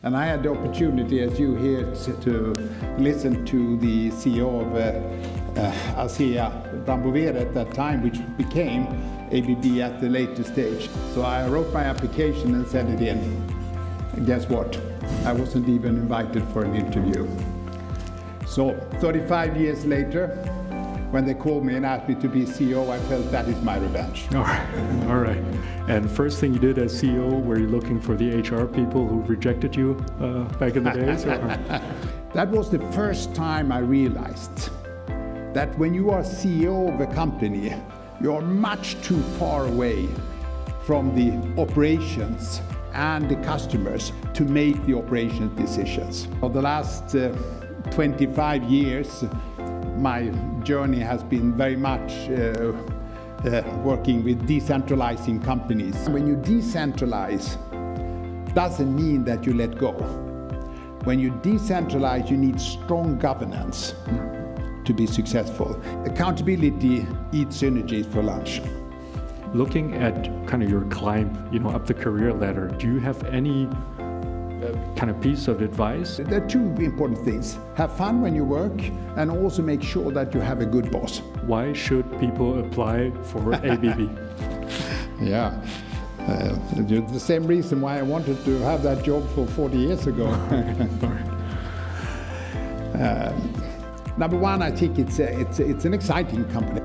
And I had the opportunity, as you hear, to listen to the CEO of ASEA Brambovere at that time, which became ABB at the later stage. So I wrote my application and sent it in. And guess what? I wasn't even invited for an interview. So 35 years later, when they called me and asked me to be CEO, I felt that is my revenge. All right. And first thing you did as CEO, were you looking for the HR people who rejected you back in the days? That was the first time I realized that when you are CEO of a company, you're much too far away from the operations and the customers to make the operations decisions. For the last 25 years, my journey has been very much working with decentralizing companies. When you decentralize, doesn't mean that you let go. When you decentralize, you need strong governance to be successful. Accountability eats synergies for lunch. Looking at kind of your climb, up the career ladder, do you have any kind of piece of advice? There are two important things. Have fun when you work and also make sure that you have a good boss. Why should people apply for ABB? Yeah, the same reason why I wanted to have that job for 40 years ago. Number one, I think it's an exciting company.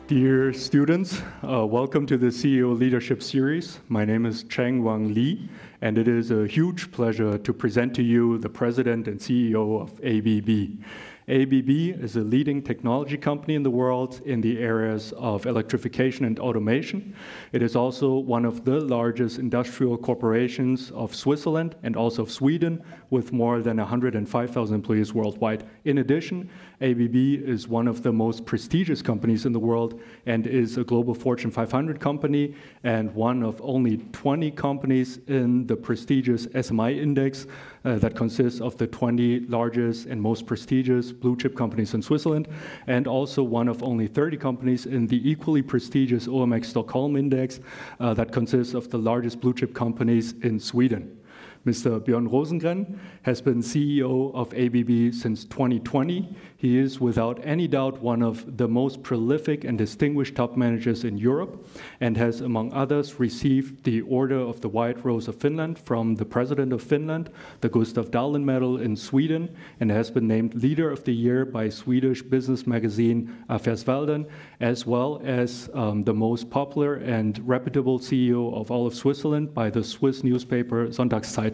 Dear students, welcome to the CEO Leadership Series. My name is Cheng Wang Li, and it is a huge pleasure to present to you the President and CEO of ABB. ABB is a leading technology company in the world in the areas of electrification and automation. It is also one of the largest industrial corporations of Switzerland and also of Sweden, with more than 105,000 employees worldwide. In addition, ABB is one of the most prestigious companies in the world and is a global Fortune 500 company and one of only 20 companies in the prestigious SMI index that consists of the 20 largest and most prestigious blue chip companies in Switzerland, and also one of only 30 companies in the equally prestigious OMX Stockholm index that consists of the largest blue chip companies in Sweden. Mr. Björn Rosengren has been CEO of ABB since 2020. He is without any doubt one of the most prolific and distinguished top managers in Europe and has, among others, received the Order of the White Rose of Finland from the President of Finland, the Gustaf Dalén Medal in Sweden, and has been named Leader of the Year by Swedish business magazine Affärsvärlden, as well as the most popular and reputable CEO of all of Switzerland by the Swiss newspaper Sonntagszeitung.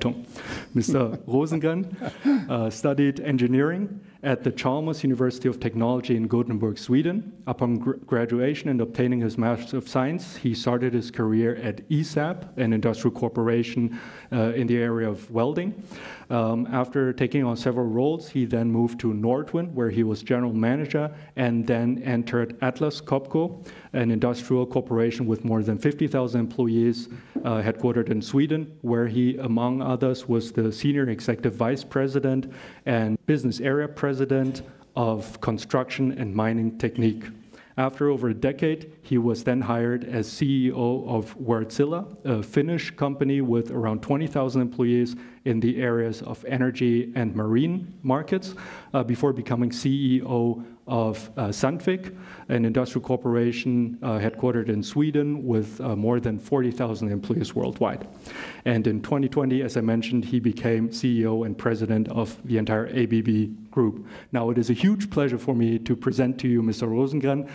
Mr. Rosengren studied engineering at the Chalmers University of Technology in Gothenburg, Sweden. Upon graduation and obtaining his Master of Science, he started his career at ESAB, an industrial corporation in the area of welding. After taking on several roles, he then moved to Nordwind, where he was general manager, and then entered Atlas Copco, an industrial corporation with more than 50,000 employees, headquartered in Sweden, where he, among others, was the senior executive vice president and business area president of construction and mining technique. After over a decade, he was then hired as CEO of Wärtsilä, a Finnish company with around 20,000 employees in the areas of energy and marine markets, before becoming CEO of Sandvik, an industrial corporation headquartered in Sweden with more than 40,000 employees worldwide. And in 2020, as I mentioned, he became CEO and president of the entire ABB group. Now, it is a huge pleasure for me to present to you Mr. Rosengren,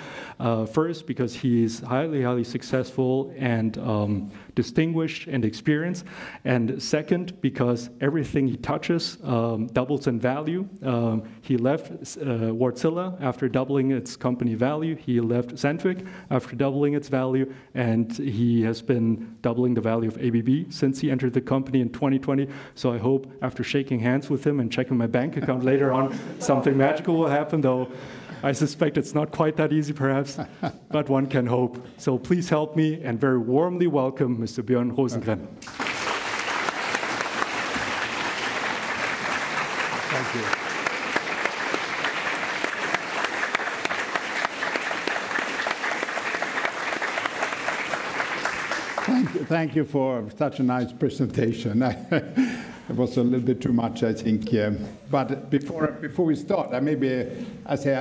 first because he is highly successful and distinguished and experienced, and second because everything he touches doubles in value. He left Wärtsilä after doubling its company value. He left Sandvik after doubling its value, and he has been doubling the value of ABB since he entered the company in 2020. So I hope after shaking hands with him and checking my bank account later on, something magical will happen, though I suspect it's not quite that easy, perhaps, but one can hope. So please help me and very warmly welcome Mr. Björn Rosengren. Thank you. Thank you for such a nice presentation. It was a little bit too much, I think. But before we start, I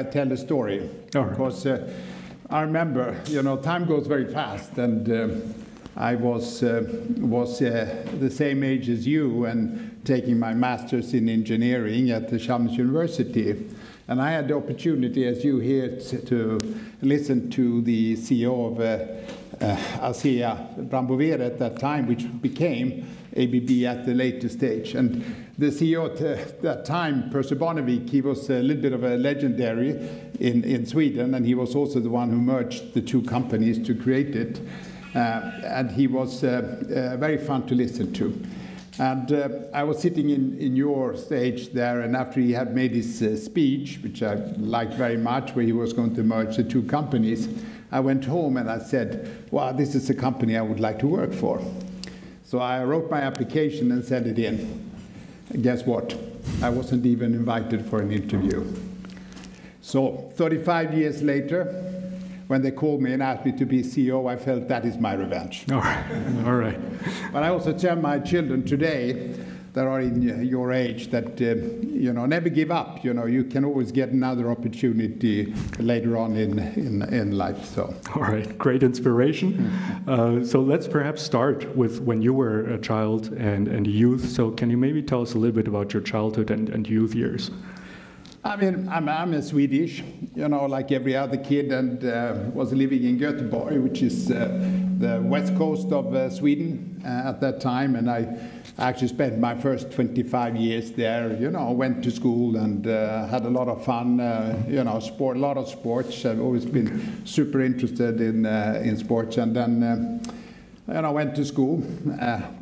tell a story. All right. Because I remember, time goes very fast, and I was the same age as you and taking my master's in engineering at the Chalmers University. And I had the opportunity, as you here, to listen to the CEO of Affärsvärlden at that time, which became ABB at the later stage. And the CEO at that time, Percy Barnevik, he was a little bit of a legendary in Sweden, and he was also the one who merged the two companies to create it. And he was very fun to listen to. And I was sitting in your stage there, and after he had made his speech, which I liked very much, where he was going to merge the two companies, I went home and I said, wow, this is a company I would like to work for. So I wrote my application and sent it in. And guess what? I wasn't even invited for an interview. So 35 years later, when they called me and asked me to be CEO, I felt that is my revenge. All right. All right. But I also tell my children today that are in your age that, never give up. You can always get another opportunity later on in life. So. All right. Great inspiration. So let's perhaps start with when you were a child and youth. So can you maybe tell us a little bit about your childhood and youth years? I'm a Swedish, like every other kid, and was living in Göteborg, which is the west coast of Sweden at that time. And I actually spent my first 25 years there. Went to school and had a lot of fun. A lot of sports. I've always been super interested in sports, and then. I went to school.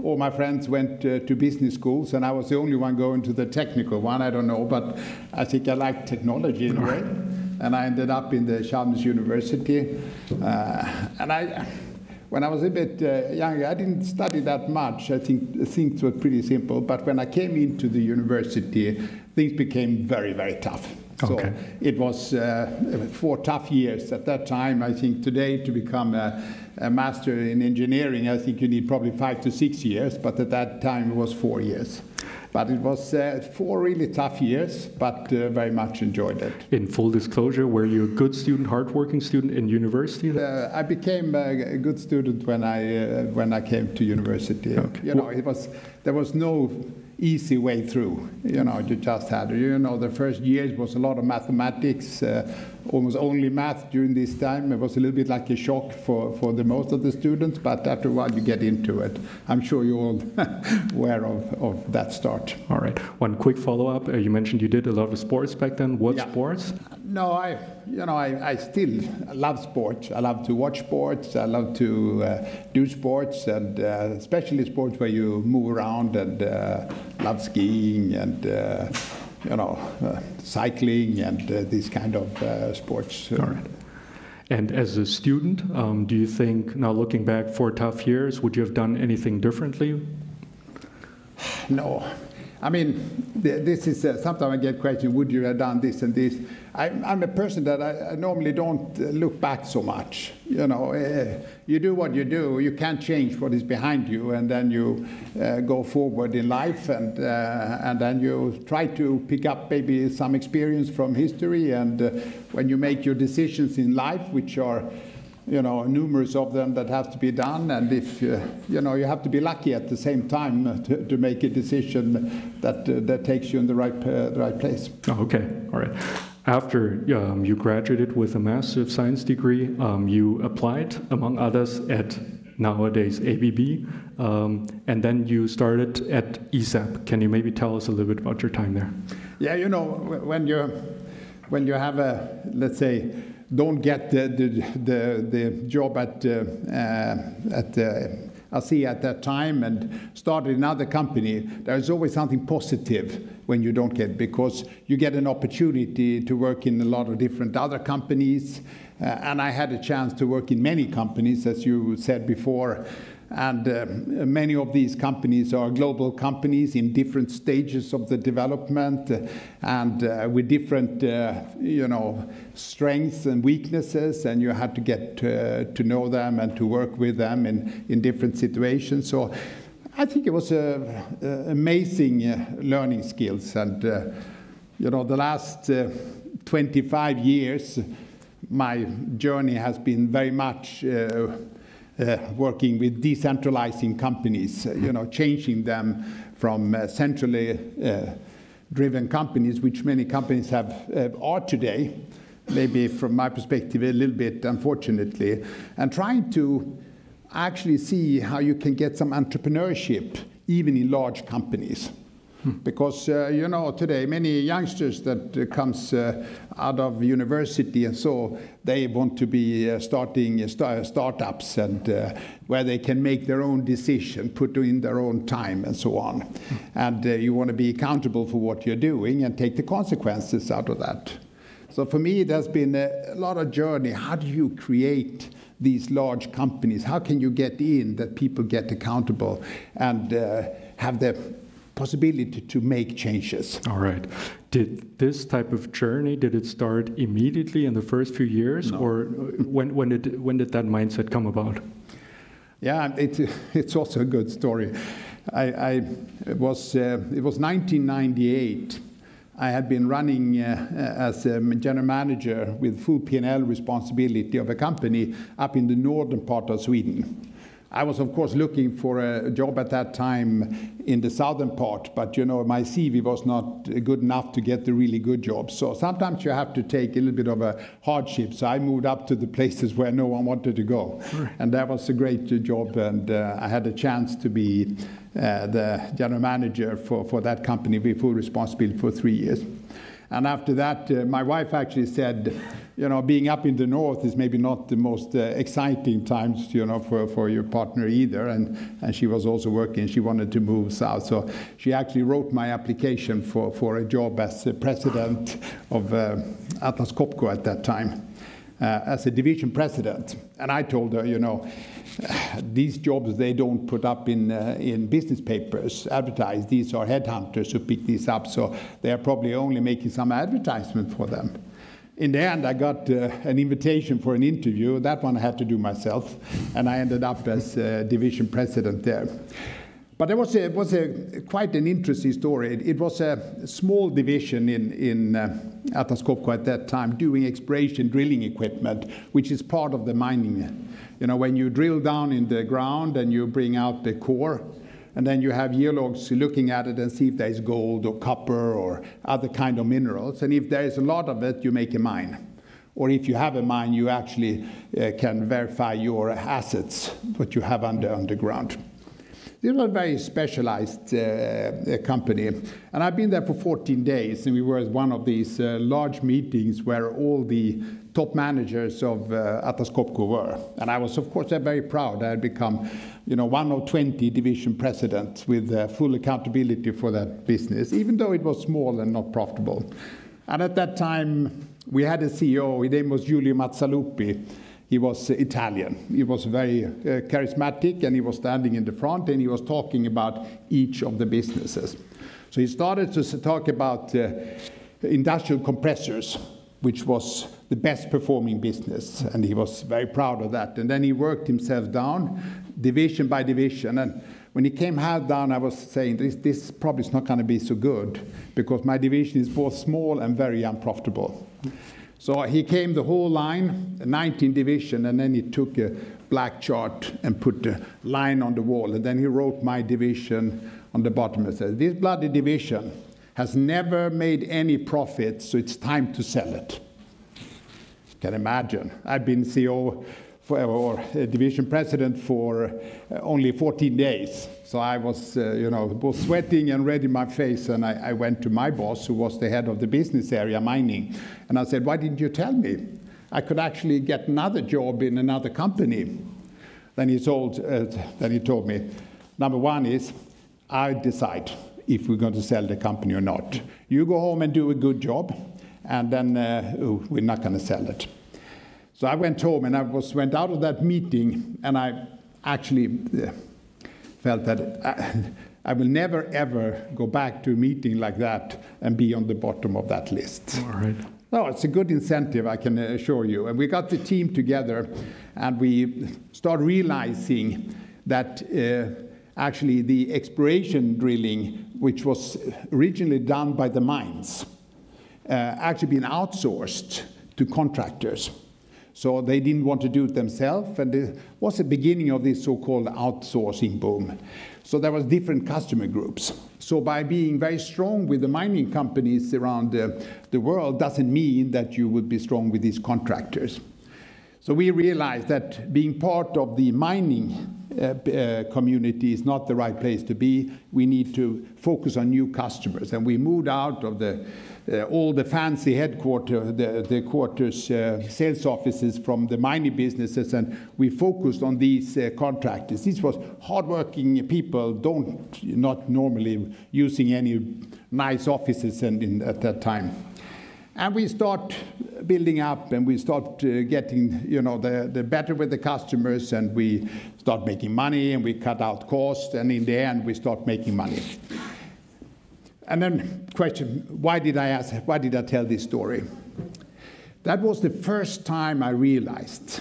All my friends went to business schools, and I was the only one going to the technical one. I don't know, but I think I liked technology in a way. And I ended up in the Chalmers University. When I was a bit younger, I didn't study that much. I think things were pretty simple. But when I came into the university, things became very, very tough. So it was 4 tough years at that time. I think today to become a master in engineering, I think you need probably 5 to 6 years, but at that time it was 4 years. But it was 4 really tough years, but very much enjoyed it. In full disclosure, were you a good student, hardworking student in university? I became a good student when I came to university. Okay. There was no easy way through. You just had, the first years was a lot of mathematics, almost only math during this time. It was a little bit like a shock for the most of the students, but after a while you get into it. I'm sure you're all aware of that start. All right. One quick follow-up. You mentioned you did a lot of sports back then. What sports? No, I still love sports. I love to watch sports. I love to do sports, and especially sports where you move around, and love skiing and cycling and these kind of sports. All right. And as a student, do you think, now looking back 4 tough years, would you have done anything differently? No. This is sometimes I get questions, would you have done this and this? I'm a person that I normally don't look back so much. You do what you do. You can't change what is behind you, and then you go forward in life, and then you try to pick up maybe some experience from history. And when you make your decisions in life, which are numerous of them that have to be done, and if you have to be lucky at the same time to make a decision that takes you in the right place. Oh, okay, all right. After you graduated with a Master of Science degree, you applied, among others, at nowadays ABB, and then you started at ESAP. Can you maybe tell us a little bit about your time there? Yeah, when you have a, let's say, don't get the job at ASEA at that time and started another company, there's always something positive when you don't get, because you get an opportunity to work in a lot of different other companies, And I had a chance to work in many companies, as you said before. And many of these companies are global companies in different stages of the development and with different, strengths and weaknesses. And you had to get to know them and to work with them in different situations. So I think it was amazing learning skills. And, the last 25 years, my journey has been very much working with decentralizing companies, changing them from centrally driven companies, which many companies are today, maybe from my perspective a little bit, unfortunately, and trying to actually see how you can get some entrepreneurship even in large companies. Because, today many youngsters that comes out of university and so they want to be starting startups and where they can make their own decision, put in their own time and so on. And you want to be accountable for what you're doing and take the consequences out of that. So for me, it has been a lot of journey. How do you create these large companies? How can you get in that people get accountable and have the possibility to make changes? All right. Did this type of journey, did it start immediately in the first few years? No. Or when did that mindset come about? Yeah, it's also a good story. It was 1998. I had been running as a general manager with full P&L responsibility of a company up in the northern part of Sweden. I was, of course, looking for a job at that time in the southern part, but, my CV was not good enough to get the really good jobs. So sometimes you have to take a little bit of a hardship. So I moved up to the places where no one wanted to go. Right. And that was a great job, and I had a chance to be the general manager for that company with full responsibility for 3 years. And after that, my wife actually said, being up in the north is maybe not the most exciting times, for your partner either. And she was also working. She wanted to move south. So she actually wrote my application for a job as president of Atlas Copco at that time, as a division president. And I told her, these jobs, they don't put up in business papers, advertised. These are headhunters who pick these up, so they are probably only making some advertisement for them. In the end, I got an invitation for an interview. That one I had to do myself, and I ended up as division president there. But it was quite an interesting story. It was a small division in Atlas Copco at that time, doing exploration drilling equipment, which is part of the mining. When you drill down in the ground and you bring out the core, and then you have geologs looking at it and see if there is gold or copper or other kind of minerals. And if there is a lot of it, you make a mine. Or if you have a mine, you actually can verify your assets, what you have underground. This was a very specialized company. And I've been there for 14 days, and we were at one of these large meetings where all the top managers of Atlas Copco were. And I was, of course, very proud. I had become, one of 20 division presidents with full accountability for that business, even though it was small and not profitable. And at that time, we had a CEO. His name was Giulio Mazzalupi. He was Italian. He was very charismatic, and he was standing in the front, and he was talking about each of the businesses. So he started to talk about industrial compressors, which was the best performing business, and he was very proud of that. And then he worked himself down, division by division. And when he came half down, I was saying, this probably is not going to be so good, because my division is both small and very unprofitable. So he came the whole line, 19 division, and then he took a black chart and put a line on the wall. And then he wrote my division on the bottom and said, this bloody division has never made any profit, so it's time to sell it. You can imagine. I've been CEO or division president for only 14 days. So I was, both sweating and red in my face, and I went to my boss, who was the head of the business area, mining, and I said, why didn't you tell me? I could actually get another job in another company. Then he told me, number one is, I decide if we're going to sell the company or not. You go home and do a good job, and then we're not going to sell it. So I went home and I went out of that meeting, and I actually felt that I will never ever go back to a meeting like that and be on the bottom of that list. All right. No, it's a good incentive, I can assure you. And we got the team together, and we started realizing that actually the exploration drilling, which was originally done by the mines, actually been outsourced to contractors. So they didn't want to do it themselves, and it was the beginning of this so-called outsourcing boom. So there was different customer groups. So by being very strong with the mining companies around the world doesn't mean that you would be strong with these contractors. So we realized that being part of the mining community is not the right place to be. We need to focus on new customers, and we moved out of all the fancy headquarters, the quarters, sales offices from the mining businesses, and we focused on these contractors. These was hardworking people, not normally using any nice offices at that time. And we start building up, and we start getting, the better with the customers, and we start making money, and we cut out costs, and in the end, we start making money. And then question, why did I tell this story? That was the first time I realized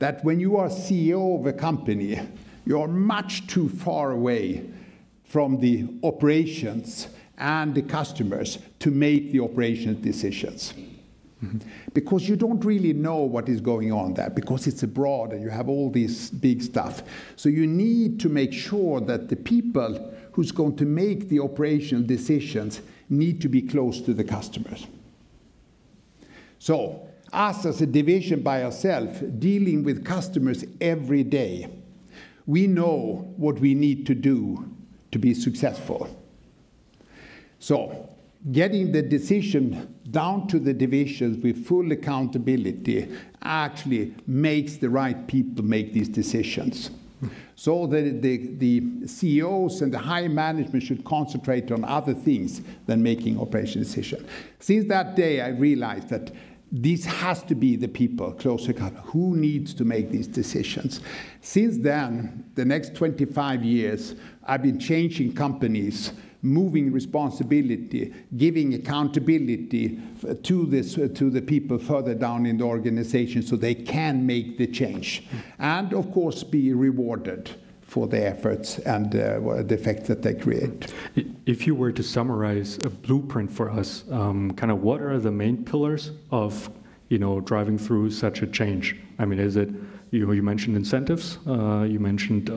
that when you are CEO of a company, you are much too far away from the operations and the customers to make the operations decisions. Mm-hmm. Because you don't really know what is going on there, because it's abroad and you have all this big stuff. So you need to make sure that the people who's going to make the operational decisions need to be close to the customers. So us as a division by ourselves, dealing with customers every day, we know what we need to do to be successful. So getting the decision down to the divisions with full accountability actually makes the right people make these decisions. So the CEOs and the high management should concentrate on other things than making operation decisions. Since that day, I realized that this has to be the people closer to who needs to make these decisions. Since then, the next 25 years, I've been changing companies, moving responsibility, giving accountability to the people further down in the organization so they can make the change. And of course be rewarded for their efforts and the effect that they create. If you were to summarize a blueprint for us, kind of what are the main pillars of driving through such a change? I mean, is it, you mentioned incentives, you mentioned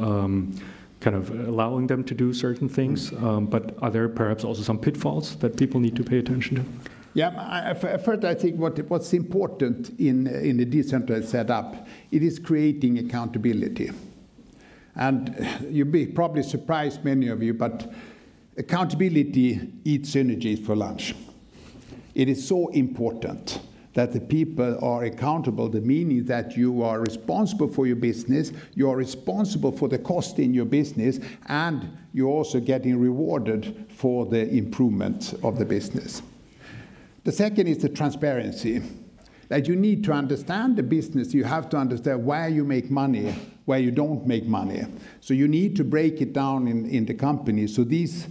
kind of allowing them to do certain things, but are there perhaps also some pitfalls that people need to pay attention to? Yeah, first I think what's important in a decentralized setup, it is creating accountability. And you'll be probably surprised, many of you, but accountability eats synergies for lunch. It is so important that the people are accountable, the meaning that you are responsible for your business, you are responsible for the cost in your business, and you're also getting rewarded for the improvement of the business. The second is the transparency. That you need to understand the business, you have to understand where you make money, where you don't make money. So you need to break it down in the company. So these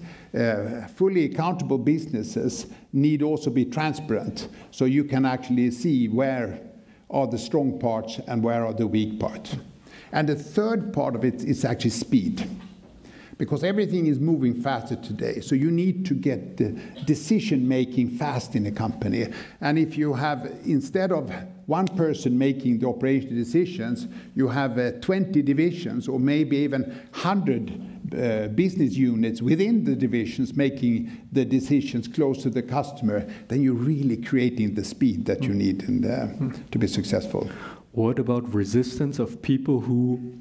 fully accountable businesses need also be transparent, so you can actually see where are the strong parts and where are the weak parts. And the third part of it is actually speed, because everything is moving faster today. So you need to get the decision-making fast in a company. And if you have, instead of one person making the operational decisions, you have 20 divisions or maybe even 100 business units within the divisions making the decisions close to the customer, then you're really creating the speed that you need to be successful. What about resistance of people who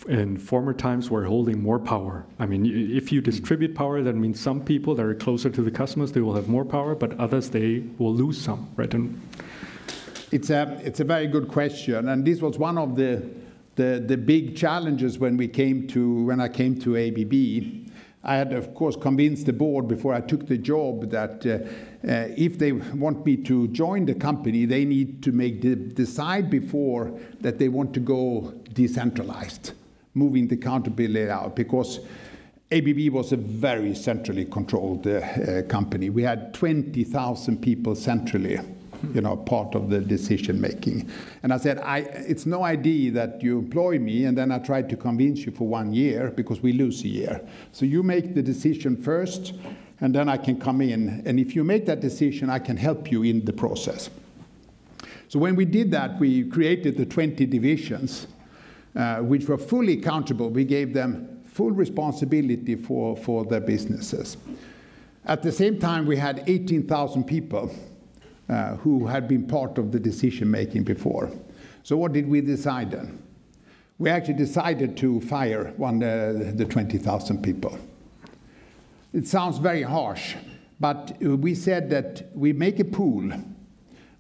in former times were holding more power? I mean, if you distribute power, that means some people that are closer to the customers, they will have more power, but others, they will lose some, right? And it's a very good question, and this was one of the big challenges when I came to ABB, I had, of course, convinced the board before I took the job that if they want me to join the company, they need to decide before that they want to go decentralized, moving the accountability out, because ABB was a very centrally controlled company. We had 20,000 people centrally, part of the decision making. And I said, it's no idea that you employ me and then I try to convince you for 1 year, because we lose a year. So you make the decision first, and then I can come in. And if you make that decision, I can help you in the process. So when we did that, we created the 20 divisions, which were fully accountable. We gave them full responsibility for their businesses. At the same time, we had 18,000 people who had been part of the decision-making before. So what did we decide then? We actually decided to fire the 20,000 people. It sounds very harsh, but we said that we make a pool,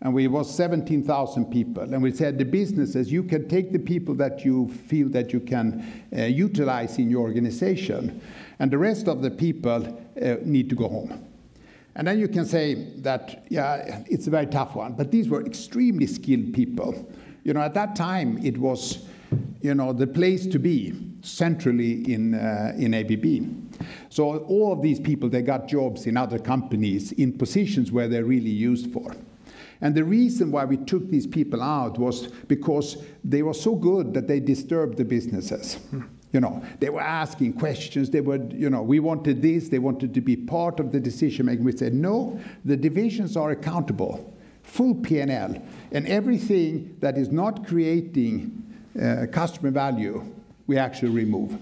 and we was 17,000 people, and we said the businesses, you can take the people that you feel that you can utilize in your organization, and the rest of the people need to go home. And then you can say that, yeah, it's a very tough one, but these were extremely skilled people. At that time, it was, the place to be centrally in ABB. So all of these people, they got jobs in other companies in positions where they're really used for. And the reason why we took these people out was because they were so good that they disturbed the businesses. They were asking questions. They were, we wanted this. They wanted to be part of the decision making. We said, no, the divisions are accountable, full P&L, and everything that is not creating customer value, we actually remove.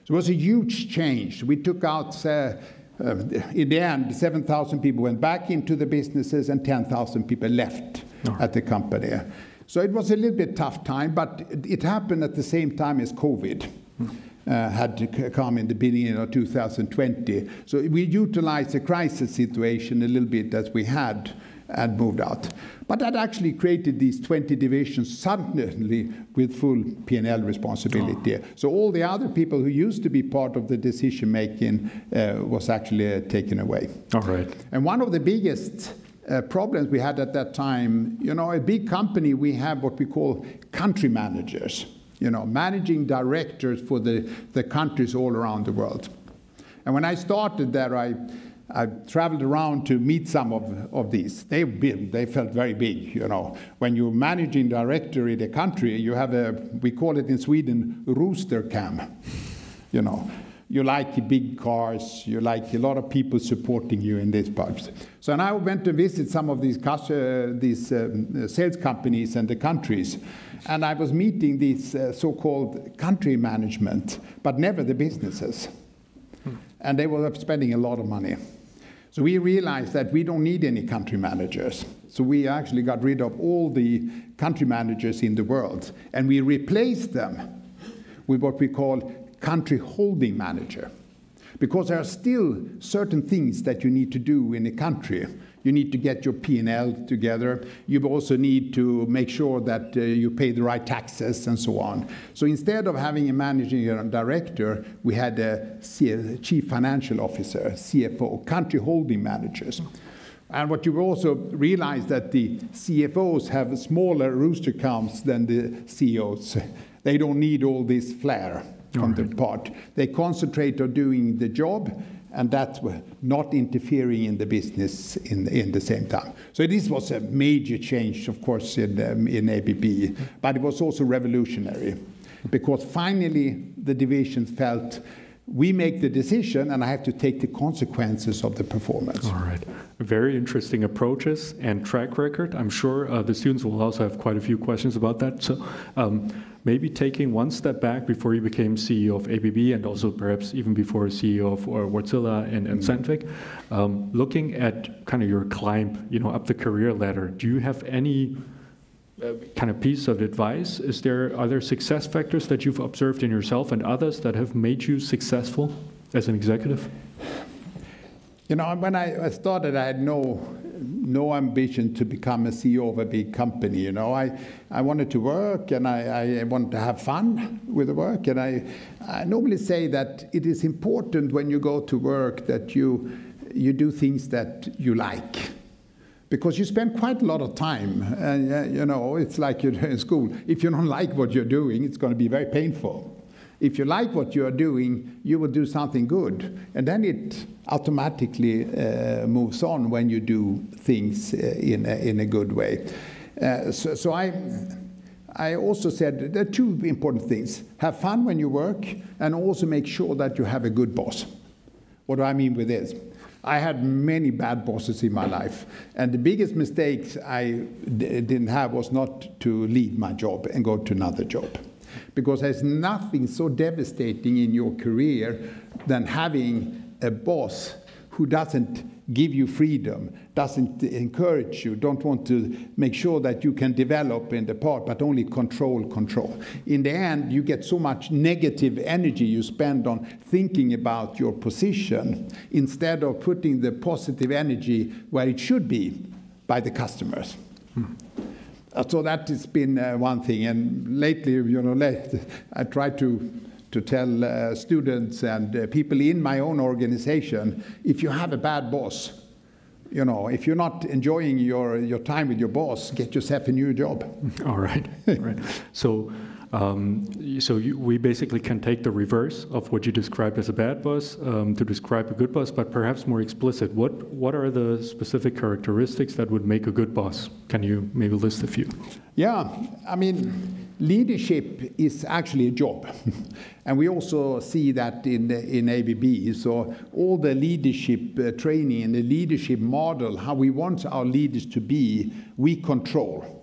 So it was a huge change. We took out, in the end, 7,000 people went back into the businesses and 10,000 people left at the company. So it was a little bit tough time, but it happened at the same time as COVID. Had to come in the beginning of 2020. So we utilized the crisis situation a little bit as we had and moved out. But that actually created these 20 divisions suddenly with full P&L responsibility. So all the other people who used to be part of the decision making was actually taken away. All right. And one of the biggest problems we had at that time, a big company, we have what we call country managers. Managing directors for the countries all around the world. And when I started there, I traveled around to meet some of these. They felt very big, When you're managing director in a country, you have we call it in Sweden, rooster cam. You like big cars, you like a lot of people supporting you in this part. So now I went to visit some of these sales companies and the countries. And I was meeting these so-called country management, but never the businesses. And they were spending a lot of money. So we realized that we don't need any country managers. So we actually got rid of all the country managers in the world. And we replaced them with what we call country holding manager. Because there are still certain things that you need to do in a country. You need to get your P&L together. You also need to make sure that you pay the right taxes and so on. So instead of having a managing director, we had a chief financial officer, CFO, country holding managers. And what you also realize that the CFOs have smaller rooster counts than the CEOs. They don't need all this flair on the part. They concentrate on doing the job, and that's not interfering in the business in the same time. So this was a major change, of course, in ABB, but it was also revolutionary, because finally the divisions felt we make the decision and I have to take the consequences of the performance. All right. Very interesting approaches and track record. I'm sure the students will also have quite a few questions about that. So maybe taking one step back before you became CEO of ABB and also perhaps even before CEO of Wärtsilä and Sandvik, looking at kind of your climb, up the career ladder, do you have any kind of piece of advice? Are there success factors that you've observed in yourself and others that have made you successful as an executive? When I started, I had no no ambition to become a CEO of a big company. You know, I wanted to work, and I wanted to have fun with the work. And I normally say that it is important when you go to work that you do things that you like. Because you spend quite a lot of time, and you know, it's like you're in school. If you don't like what you're doing, it's going to be very painful. If you like what you are doing, you will do something good, and then it automatically moves on when you do things in a good way. So I also said there are two important things: have fun when you work, and also make sure that you have a good boss. What do I mean with this? I had many bad bosses in my life, and the biggest mistakes I didn't have was not to leave my job and go to another job. Because there's nothing so devastating in your career than having a boss who doesn't give you freedom, doesn't encourage you, don't want to make sure that you can develop in the part, but only control. In the end, you get so much negative energy you spend on thinking about your position instead of putting the positive energy where it should be, by the customers. So that has been one thing. And lately, you know, I try to tell students and people in my own organization, if you have a bad boss, you know, if you're not enjoying your time with your boss, get yourself a new job. All right. Right. So we basically can take the reverse of what you described as a bad boss to describe a good boss, but perhaps more explicit. What are the specific characteristics that would make a good boss? Can you maybe list a few? Yeah, I mean, leadership is actually a job. And we also see that in ABB. So all the leadership training and the leadership model, how we want our leaders to be, we control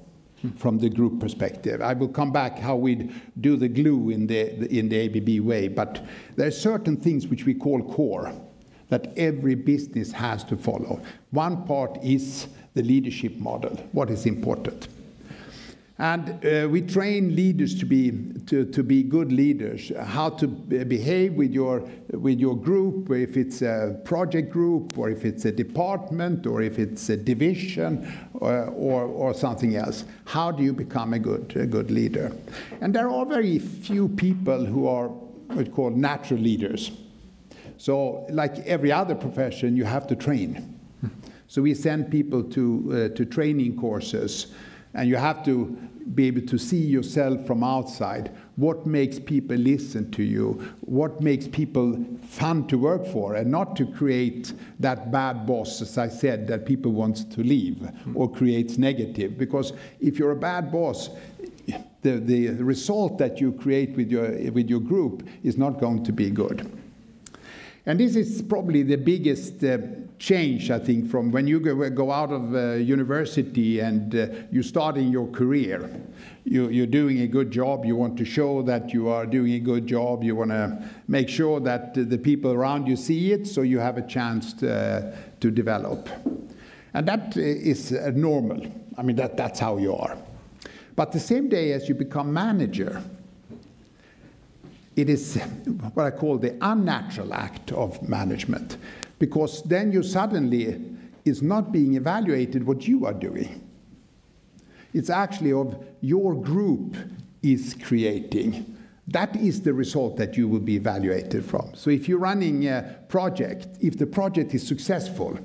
from the group perspective. I will come back how we do the glue in the ABB way, but there are certain things which we call core that every business has to follow. One part is the leadership model, what is important. And we train leaders to be good leaders, how to behave with your group, if it's a project group, or if it's a department, or if it's a division, or something else. How do you become a good leader? And there are very few people who are what we call natural leaders. So, like every other profession, you have to train. So we send people to training courses. And you have to be able to see yourself from outside. What makes people listen to you? What makes people fun to work for? And not to create that bad boss, as I said, that people want to leave or creates negative. Because if you're a bad boss, the result that you create with your group is not going to be good. And this is probably the biggest change, I think, from when you go out of university and you're starting your career. You're doing a good job. You want to show that you are doing a good job. You want to make sure that the people around you see it, so you have a chance to develop. And that is normal. I mean, that's how you are. But the same day as you become manager, it is what I call the unnatural act of management, because then you suddenly is not being evaluated what you are doing. It's actually of your group is creating. That is the result that you will be evaluated from. So if you're running a project, if the project is successful,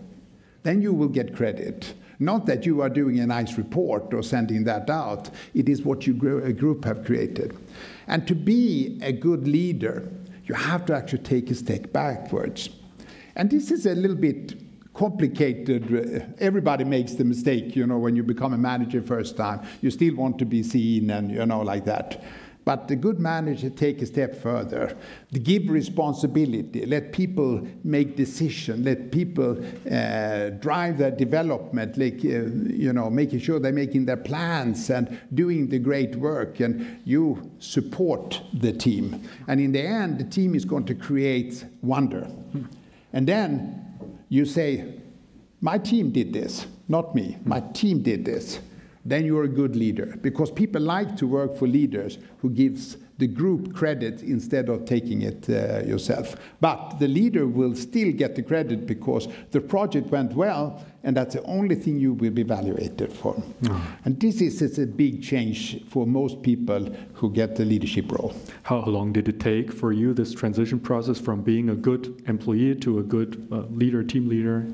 then you will get credit. Not that you are doing a nice report or sending that out. It is what a group have created. And to be a good leader, you have to actually take a step backwards. And this is a little bit complicated. Everybody makes the mistake, you know, when you become a manager first time. You still want to be seen and, you know, like that. But the good manager take a step further. Give responsibility. Let people make decisions. Let people drive their development, like, you know, making sure they're making their plans and doing the great work. And you support the team. And in the end, the team is going to create wonder. And then you say, my team did this, not me. My team did this. Then you're a good leader, because people like to work for leaders who gives the group credit instead of taking it yourself. But the leader will still get the credit because the project went well, and that's the only thing you will be evaluated for. And this is a big change for most people who get the leadership role. How long did it take for you, this transition process from being a good employee to a good leader, team leader?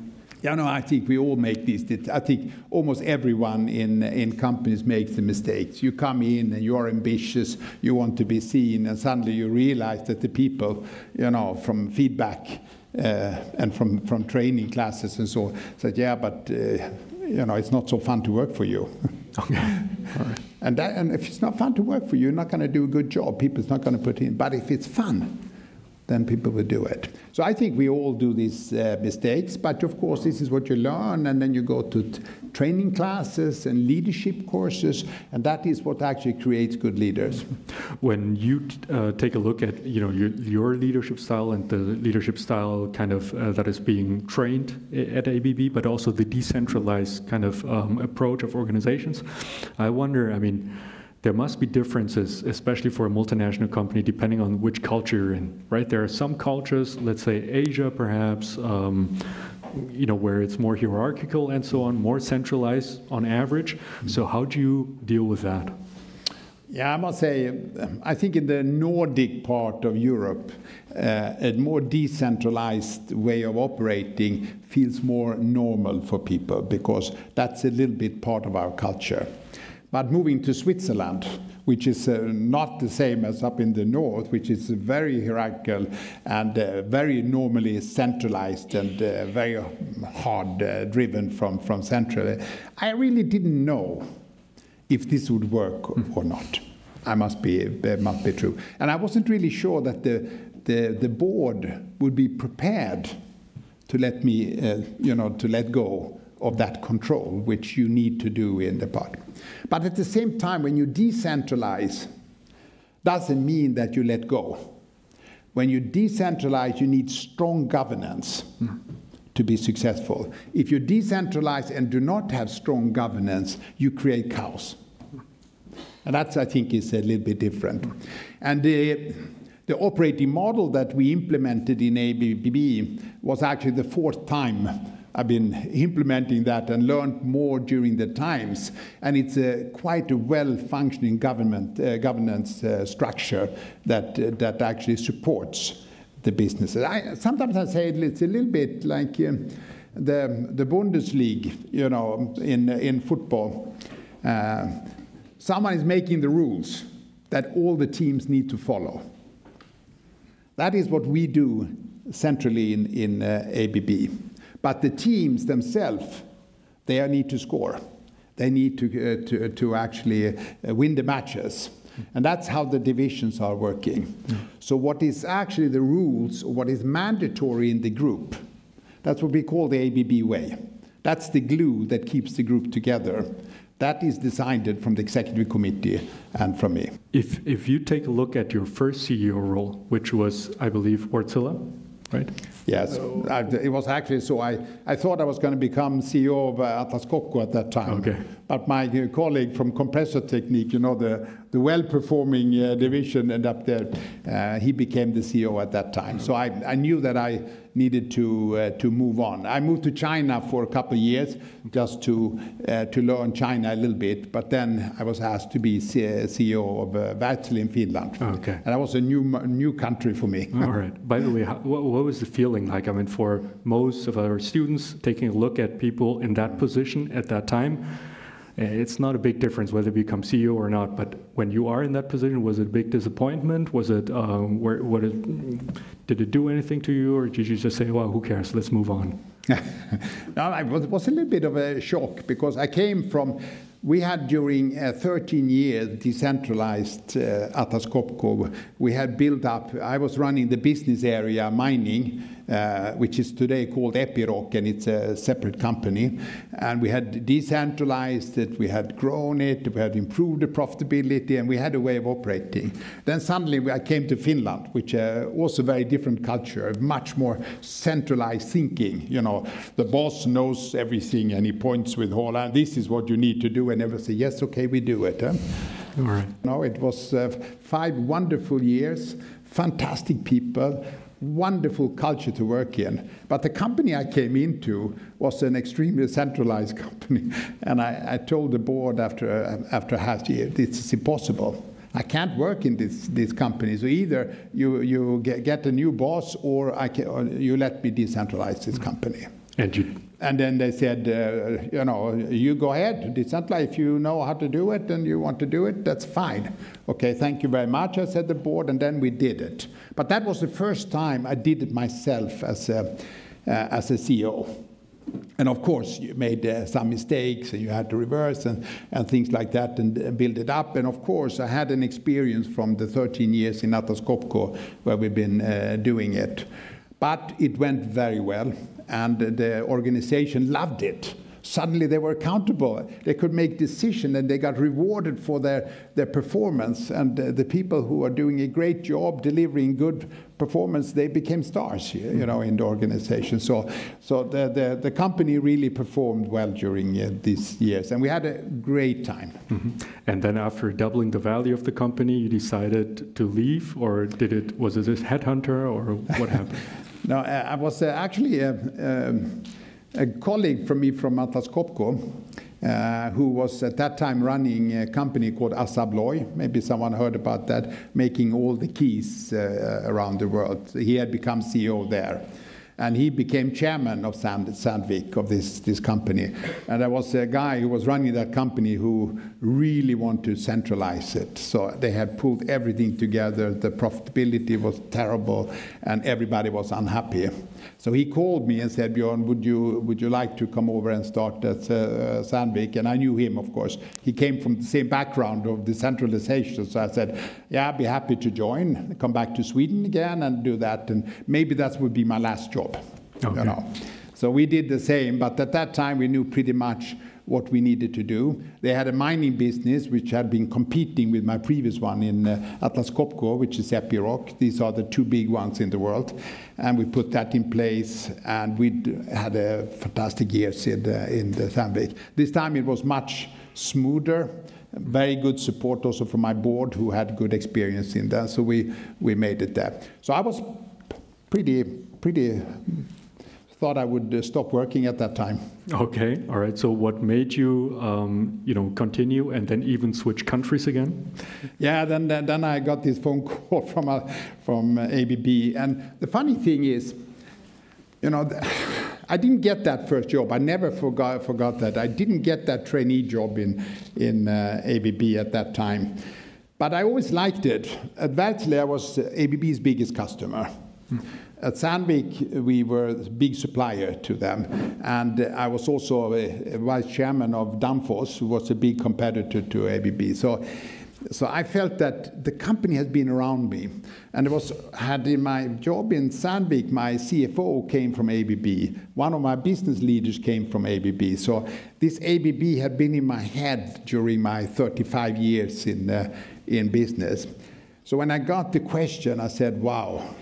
Yeah, no, I think we all make these. I think almost everyone in companies makes the mistakes. You come in and you are ambitious, you want to be seen, and suddenly you realize that the people, from feedback and from training classes and so on, said, yeah, but it's not so fun to work for you. Okay. All right. And if it's not fun to work for you, you're not going to do a good job. People's not going to put in. But if it's fun, then people will do it. So I think we all do these mistakes, but of course this is what you learn, and then you go to training classes and leadership courses, and that is what actually creates good leaders. When you take a look at your leadership style and the leadership style kind of that is being trained at ABB, but also the decentralized kind of approach of organizations, I wonder, there must be differences, especially for a multinational company, depending on which culture you're in, right? There are some cultures, let's say Asia perhaps, where it's more hierarchical and so on, more centralized on average. So how do you deal with that? Yeah, I must say, I think in the Nordic part of Europe, a more decentralized way of operating feels more normal for people, because that's a little bit part of our culture. But moving to Switzerland, which is not the same as up in the north, which is very hierarchical and very normally centralized and very hard driven from central, I really didn't know if this would work or not. It must be true. And I wasn't really sure that the board would be prepared to let me, to let go of that control, which you need to do in the part. But at the same time, when you decentralize, doesn't mean that you let go. When you decentralize, you need strong governance to be successful. If you decentralize and do not have strong governance, you create chaos. And that, I think, is a little bit different. And the operating model that we implemented in ABB was actually the fourth time I've been implementing that and learned more during the times. And it's quite a well-functioning governance structure that actually supports the businesses. Sometimes I say it's a little bit like the Bundesliga, in football. Someone is making the rules that all the teams need to follow. That is what we do centrally in ABB. But the teams themselves, they need to score. They need to actually win the matches. And that's how the divisions are working. So what is actually the rules, or what is mandatory in the group, that's what we call the ABB way. That's the glue that keeps the group together. That is decided from the executive committee and from me. If you take a look at your first CEO role, which was, I believe, Wärtsilä, right? Yes, it was actually so. I thought I was going to become CEO of Atlas Copco at that time. Okay. But my colleague from Compressor Technique, the well-performing division, ended up there. He became the CEO at that time. So I knew that I needed to move on. I moved to China for a couple of years just to learn China a little bit. But then I was asked to be CEO of Wärtsilä in Finland. Okay. And that was a new country for me. All right. By the way, what was the feeling like? I mean, for most of our students, taking a look at people in that position at that time, it's not a big difference whether you become CEO or not. But when you are in that position, was it a big disappointment? Was it, did it do anything to you, or did you just say, well, who cares, let's move on? No, it was a little bit of a shock, because I came from, we had during 13 years decentralized Atlas Copco. We had built up, I was running the business area mining, which is today called Epiroc, and it's a separate company. And we had decentralized it, we had grown it, we had improved the profitability, and we had a way of operating. Then suddenly I came to Finland, which also a very different culture, much more centralized thinking. The boss knows everything, and he points with Holland, this is what you need to do, and everyone say, yes, okay, we do it. All right. No, it was 5 wonderful years, fantastic people, wonderful culture to work in. But the company I came into was an extremely centralized company. And I told the board after half a year, this is impossible. I can't work in this company. So either you get a new boss or you let me decentralize this company. And then they said, you go ahead, decentralize. If you know how to do it and you want to do it, that's fine. Okay, thank you very much, I said the board, and then we did it. But that was the first time I did it myself as a CEO. And of course, you made some mistakes, and you had to reverse and things like that and build it up. And of course, I had an experience from the 13 years in Atlas Copco where we've been doing it. But it went very well, and the organization loved it. Suddenly they were accountable. They could make decisions, and they got rewarded for their performance. And the people who are doing a great job delivering good performance, they became stars, in the organization. So the company really performed well during these years, and we had a great time. Mm-hmm. And then after doubling the value of the company, you decided to leave, or was it a headhunter, or what happened? No, I was actually a colleague from me from Atlas Copco, who was at that time running a company called ABB. Maybe someone heard about that, making all the keys around the world. He had become CEO there. And he became chairman of Sandvik, of this company. And there was a guy who was running that company who really wanted to centralize it. So they had pulled everything together. The profitability was terrible, and everybody was unhappy. So he called me and said, Björn, would you like to come over and start at Sandvik? And I knew him, of course. He came from the same background of decentralization. So I said, yeah, I'd be happy to join, come back to Sweden again and do that. And maybe that would be my last job. Okay. So we did the same, but at that time we knew pretty much what we needed to do. They had a mining business which had been competing with my previous one in Atlas Copco, which is Epiroc. These are the 2 big ones in the world. And we put that in place, and we had a fantastic years in the Sandvik. This time it was much smoother. Very good support also from my board, who had good experience in that. So we made it there. So I was pretty thought I would stop working at that time. Okay, all right. So what made you, continue and then even switch countries again? Yeah, then I got this phone call from ABB, and the funny thing is, I didn't get that first job. I never forgot that. I didn't get that trainee job in ABB at that time, but I always liked it. At Wärtsilä, I was ABB's biggest customer. At Sandvik, we were a big supplier to them, and I was also a vice chairman of Danfoss, who was a big competitor to ABB. So I felt that the company has been around me, and had in my job in Sandvik, my CFO came from ABB. One of my business leaders came from ABB. So this ABB had been in my head during my 35 years in business. So when I got the question, I said, wow.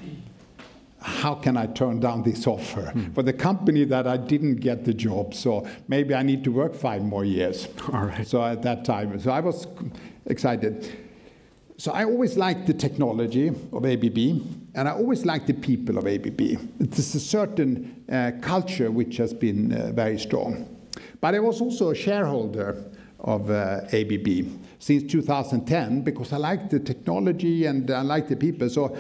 How can I turn down this offer for the company that I didn't get the job? So maybe I need to work 5 more years. All right. So at that time, so I was excited. So I always liked the technology of ABB, and I always liked the people of ABB. It's a certain culture which has been very strong. But I was also a shareholder of ABB since 2010, because I like the technology and I like the people. So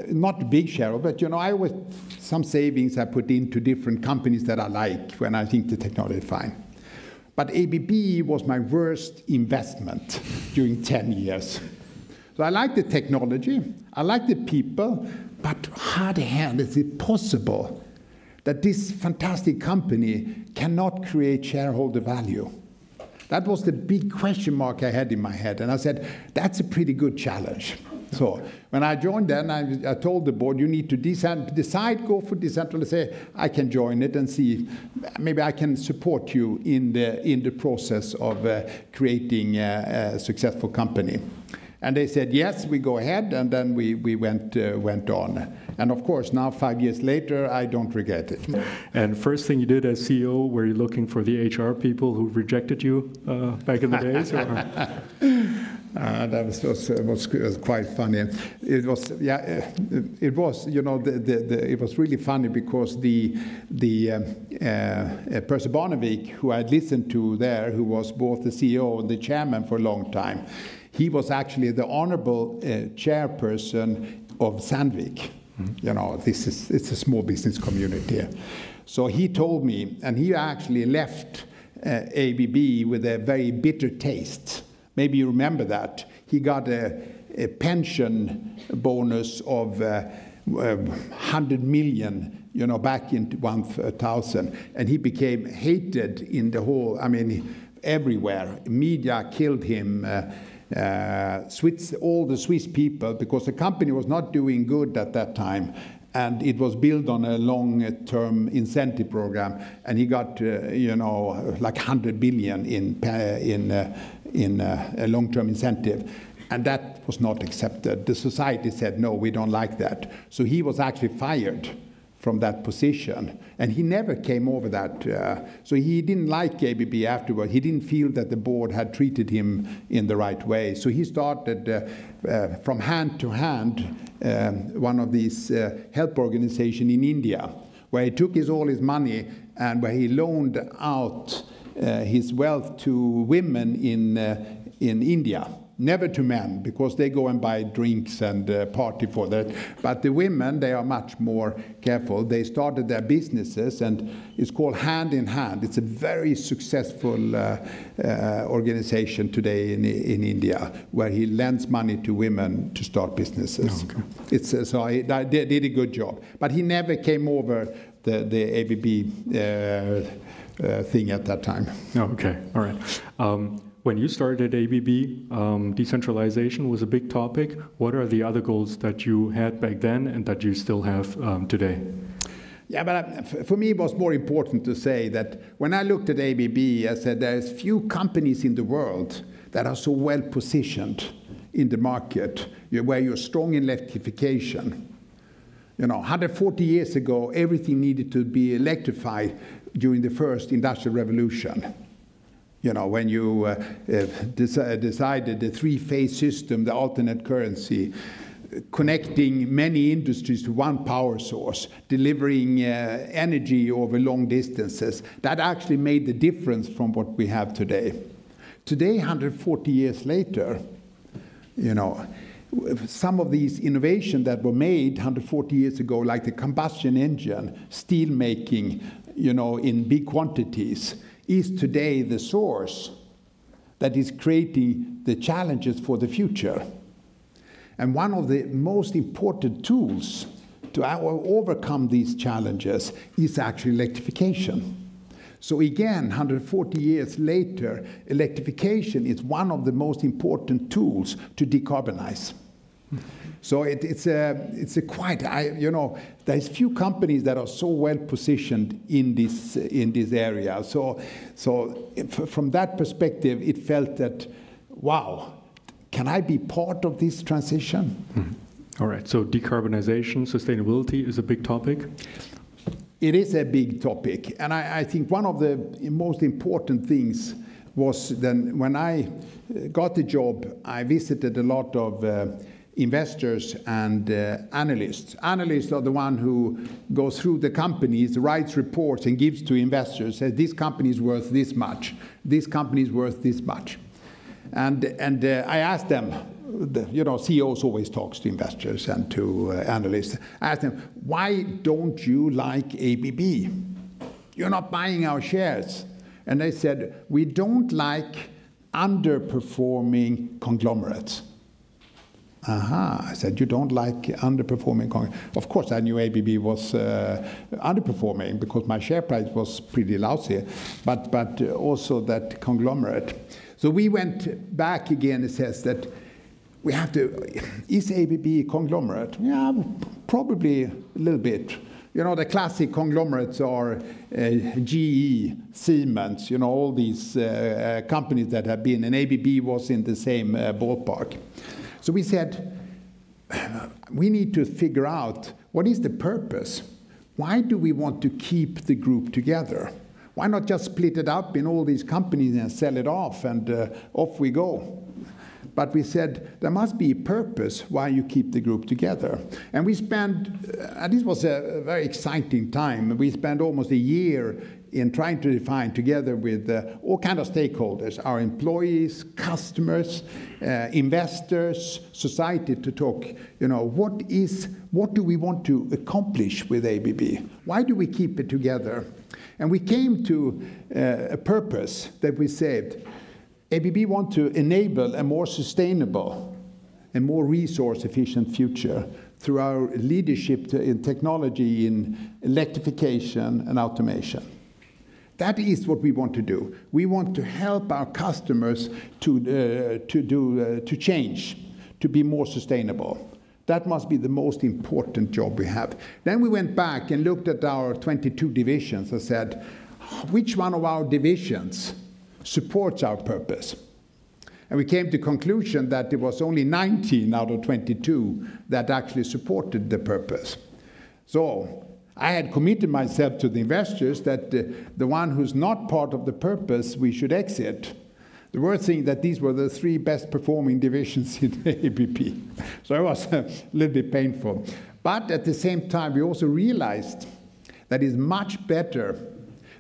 not a big share, but I always, some savings I put into different companies that I like when I think the technology is fine. But ABB was my worst investment during 10 years. So I like the technology, I like the people, but how the hell is it possible that this fantastic company cannot create shareholder value? That was the big question mark I had in my head. And I said, that's a pretty good challenge. So when I joined then, I told the board, you need to decide, go for decentralization. I can join it and see, maybe I can support you in the process of creating a successful company. And they said, yes, we go ahead, and then we went on. And of course, now 5 years later, I don't regret it. And first thing you did as CEO, were you looking for the HR people who rejected you back in the days? Or? That was quite funny. It was, yeah, it was, you know, it was really funny because the Percy Barnevik, who I'd listened to there, who was both the CEO and the chairman for a long time, he was actually the honorable chairperson of Sandvik. You know, it's a small business community. So he told me, and he actually left ABB with a very bitter taste. Maybe you remember that. He got a pension bonus of 100 million, you know, back in 2000. And he became hated in the whole, I mean, everywhere. Media killed him. All the Swiss people, because the company was not doing good at that time, and it was built on a long-term incentive program, and he got, you know, like 100 billion in a long-term incentive, and that was not accepted. The society said, no, we don't like that. So he was actually fired from that position, and he never came over that. So he didn't like ABB afterward. He didn't feel that the board had treated him in the right way. So he started from hand to hand one of these help organizations in India, where he took all his money and where he loaned out his wealth to women in India. Never to men, because they go and buy drinks and party for that. But the women, they are much more careful. They started their businesses, and it's called Hand in Hand. It's a very successful organization today in India, where he lends money to women to start businesses. Oh, okay. It's so he did a good job. But he never came over the ABB thing at that time. Oh, okay, all right. When you started ABB, decentralization was a big topic. What are the other goals that you had back then and that you still have today? Yeah, but for me it was more important to say that when I looked at ABB, I said there's few companies in the world that are so well positioned in the market, where you're strong in electrification. You know, 140 years ago, everything needed to be electrified during the first industrial revolution. You know, when you decided the three-phase system, the alternate currency, connecting many industries to one power source, delivering energy over long distances, that actually made the difference from what we have today. Today, 140 years later, you know, some of these innovations that were made 140 years ago, like the combustion engine, steel making, you know, in big quantities, is today the source that is creating the challenges for the future. And one of the most important tools to overcome these challenges is actually electrification. So again, 140 years later, electrification is one of the most important tools to decarbonize. So it's a quite, you know, there's few companies that are so well positioned in this area. So from that perspective, it felt that, wow, can I be part of this transition? Mm-hmm. All right. So decarbonization, sustainability is a big topic. It is a big topic, and I think one of the most important things was then when I got the job, I visited a lot of investors and analysts. Analysts are the one who goes through the companies, writes reports, and gives to investors. Says this company is worth this much. This company is worth this much. And I asked them. You know, CEOs always talks to investors and to analysts. I asked them, why don't you like ABB? You're not buying our shares. And they said, we don't like underperforming conglomerates. I said, you don't like underperforming conglomerates? Of course, I knew ABB was underperforming because my share price was pretty lousy, but also that conglomerate. So we went back again and says that we have to, is ABB a conglomerate? Yeah, probably a little bit. You know, the classic conglomerates are GE, Siemens, you know, all these companies that have been, and ABB was in the same ballpark. So we said, we need to figure out what is the purpose. Why do we want to keep the group together? Why not just split it up in all these companies and sell it off and off we go? but we said there must be a purpose why you keep the group together. And we spent, and this was a very exciting time, we spent almost a year in trying to define together with all kinds of stakeholders, our employees, customers, investors, society, to talk, what do we want to accomplish with ABB? Why do we keep it together? And we came to a purpose that we said, ABB want to enable a more sustainable and more resource-efficient future through our leadership in technology, in electrification and automation. That is what we want to do. We want to help our customers to change, to be more sustainable. That must be the most important job we have. Then we went back and looked at our 22 divisions and said, which one of our divisions supports our purpose? And we came to the conclusion that it was only 19 out of 22 that actually supported the purpose. So I had committed myself to the investors that the one who's not part of the purpose, we should exit. The worst thing that these were the 3 best performing divisions in ABB. So it was a little bit painful. But at the same time, we also realized that it's much better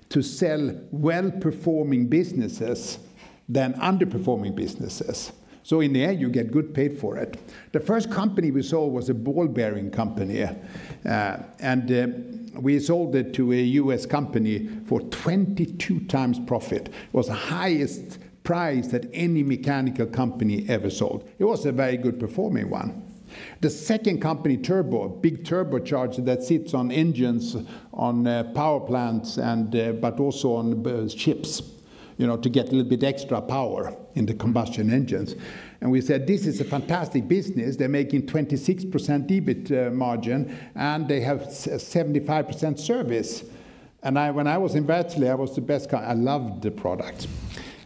to sell well-performing businesses than underperforming businesses. So in the end, you get good paid for it. The first company we sold was a ball bearing company. We sold it to a US company for 22 times profit. It was the highest price that any mechanical company ever sold. It was a very good performing one. The second company, Turbo, big turbocharger that sits on engines, on power plants, and but also on ships, to get a little bit extra power in the combustion engines. And we said, this is a fantastic business. They're making 26% EBIT margin, and they have 75% service. And when I was in Wärtsilä, I was the best guy. I loved the product.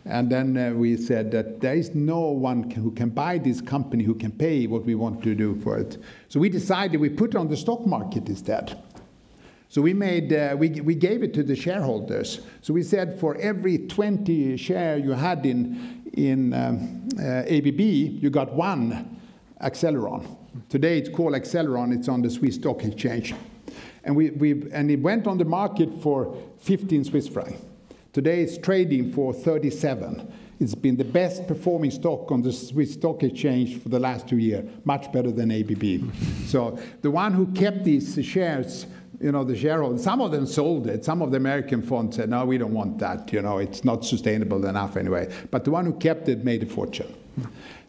And then we said that there is no one who can buy this company who can pay what we want to do for it. So we decided we put it on the stock market instead. So we gave it to the shareholders. So we said for every 20 share you had in ABB, you got 1 Acceleron. Today it's called Acceleron. It's on the Swiss stock exchange. And it went on the market for 15 Swiss francs. Today it's trading for 37. It's been the best performing stock on the Swiss stock exchange for the last 2 years, much better than ABB. So the one who kept these shares, the shareholders, some of them sold it. Some of the American funds said, no, we don't want that. It's not sustainable enough anyway. But the one who kept it made a fortune.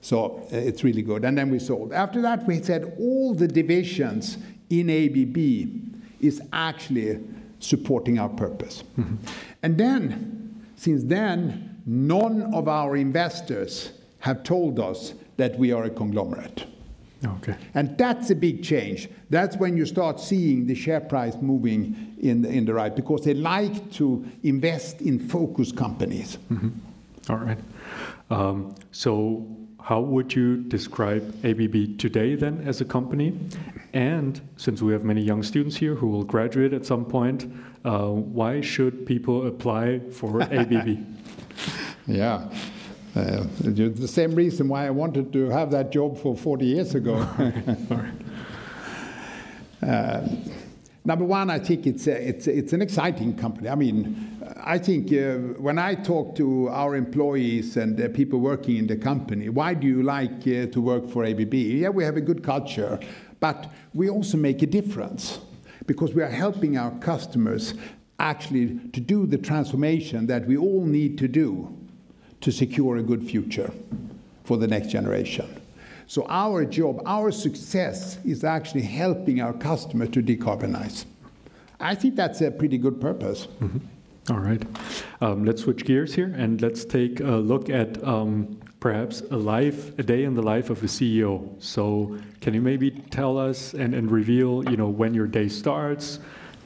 So it's really good. And then we sold. After that, we said all the divisions in ABB is actually supporting our purpose. Mm-hmm. And then, since then, none of our investors have told us that we are a conglomerate. Okay. And that's a big change. That's when you start seeing the share price moving in the right, because they like to invest in focus companies. Mm-hmm. All right. So how would you describe ABB today then as a company? And since we have many young students here who will graduate at some point, why should people apply for ABB? Yeah. The same reason why I wanted to have that job for 40 years ago. All right. Number one, I think it's an exciting company. I mean, I think when I talk to our employees and people working in the company, why do you like to work for ABB? Yeah, we have a good culture, but we also make a difference because we are helping our customers actually to do the transformation that we all need to do to secure a good future for the next generation. So our job, our success is actually helping our customer to decarbonize. I think that's a pretty good purpose. Mm-hmm. All right. Let's switch gears here and let's take a look at perhaps a day in the life of a CEO. So can you maybe tell us and reveal, when your day starts?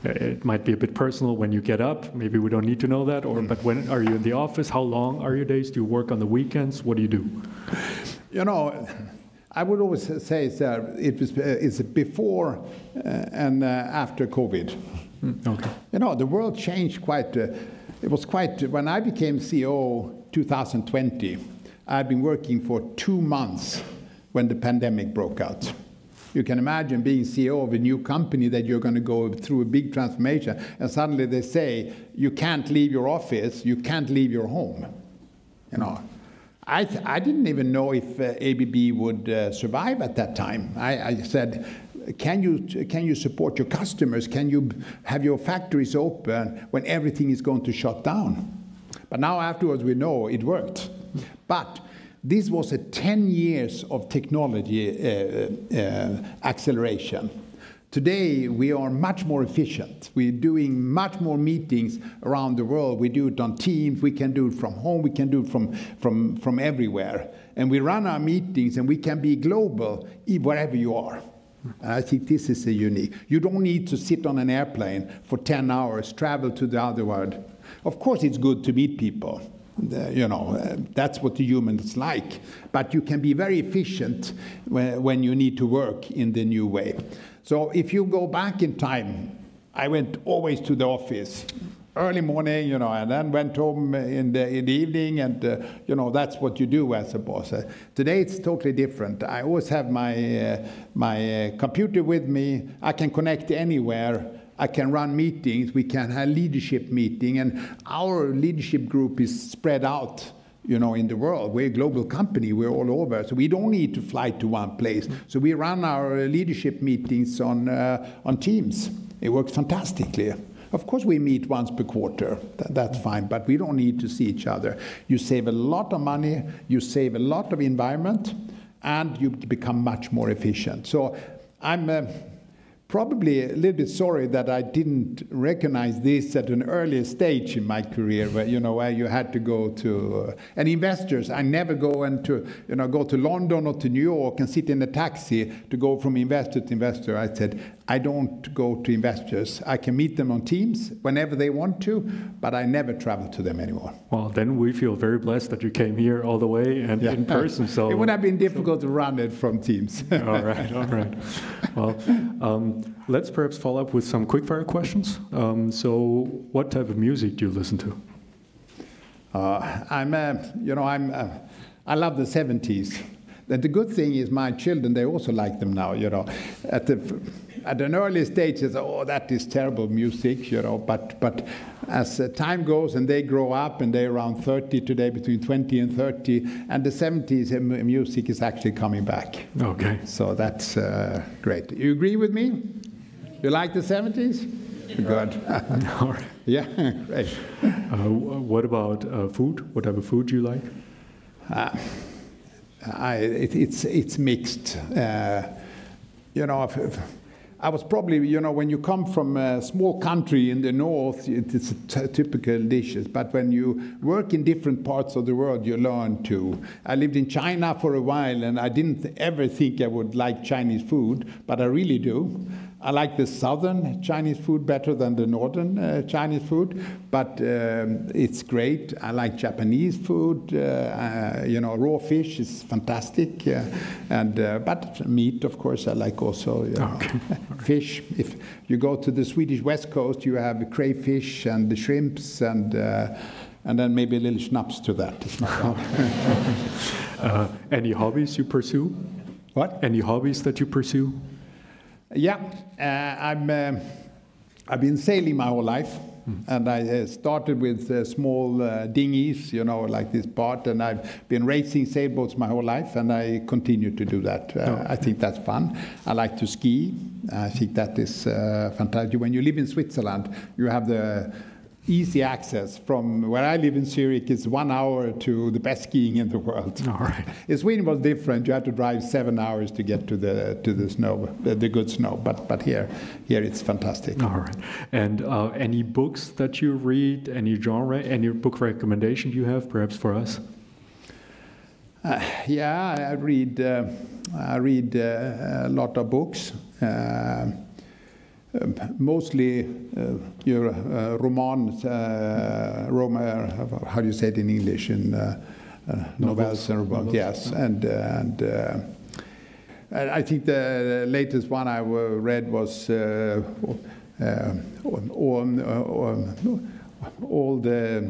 It might be a bit personal when you get up. Maybe we don't need to know that. But when are you in the office? How long are your days? Do you work on the weekends? What do you do? I would always say it's before and after COVID. Okay. The world changed quite. It was quite when I became CEO 2020. I'd been working for 2 months when the pandemic broke out. You can imagine being CEO of a new company that you're going to go through a big transformation, and suddenly they say, you can't leave your office, you can't leave your home. You know, I didn't even know if ABB would survive at that time. I said, can you support your customers? Can you have your factories open when everything is going to shut down? But now afterwards we know it worked. But this was a 10 years of technology acceleration. Today we are much more efficient. We're doing much more meetings around the world. We do it on Teams, we can do it from home, we can do it from everywhere. And we run our meetings and we can be global wherever you are. And I think this is a unique. You don't need to sit on an airplane for 10 hours, travel to the other world. Of course it's good to meet people. You know, that's what the humans like. But you can be very efficient when you need to work in the new way. So if you go back in time, I went always to the office early morning, you know, and then went home in the evening, and you know, that's what you do as a boss. Today it's totally different. I always have my computer with me. I can connect anywhere. I can run meetings, we can have leadership meeting, and our leadership group is spread out, you know, in the world. We're a global company, we're all over, so we don't need to fly to one place. So we run our leadership meetings on Teams. It works fantastically. Of course we meet once per quarter, that's fine, but we don't need to see each other. You save a lot of money, you save a lot of environment, and you become much more efficient. So I'm probably a little bit sorry that I didn't recognize this at an earlier stage in my career, where, you know, where you had to go to and investors. I never go into, you know, go to London or to New York and sit in a taxi to go from investor to investor. I said, I don't go to investors. I can meet them on Teams whenever they want to, but I never travel to them anymore. Well, then we feel very blessed that you came here all the way and in person. So it would have been difficult to run it from Teams. All right, all right. Well, let's perhaps follow up with some quickfire questions. So, what type of music do you listen to? I love the 70s. The good thing is my children, they also like them now, you know. At an early stage, they say, oh, that is terrible music, you know, but as time goes and they grow up and they're around 30 today, between 20 and 30, and the 70s music is actually coming back. Okay. So that's great. You agree with me? You like the 70s? Good. All right. Yeah, great. What about food? What type of food do you like? It's mixed. You know, I was probably, you know, when you come from a small country in the north, it's typical dishes. But when you work in different parts of the world, you learn to. I lived in China for a while, and I didn't ever think I would like Chinese food, but I really do. I like the southern Chinese food better than the northern Chinese food, but it's great. I like Japanese food. You know, raw fish is fantastic, but meat, of course, I like also. You know, fish. If you go to the Swedish west coast, you have crayfish and the shrimps, and then maybe a little schnapps to that. It's not bad. Any hobbies you pursue? What? Any hobbies that you pursue? Yeah, I've been sailing my whole life, and I started with small dinghies, you know, like this part, and I've been racing sailboats my whole life, and I continue to do that. I think that's fun. I like to ski. I think that is fantastic. When you live in Switzerland, you have the easy access. From where I live in Zurich, it's 1 hour to the best skiing in the world. All right. In Sweden was different. You had to drive 7 hours to get to the snow, the good snow. But here it's fantastic. All right. And any books that you read, any genre, any book recommendation you have, perhaps for us? Yeah, I read a lot of books. Mostly your romans, how do you say it in English? In novels and romans, yes. And I think the latest one I all the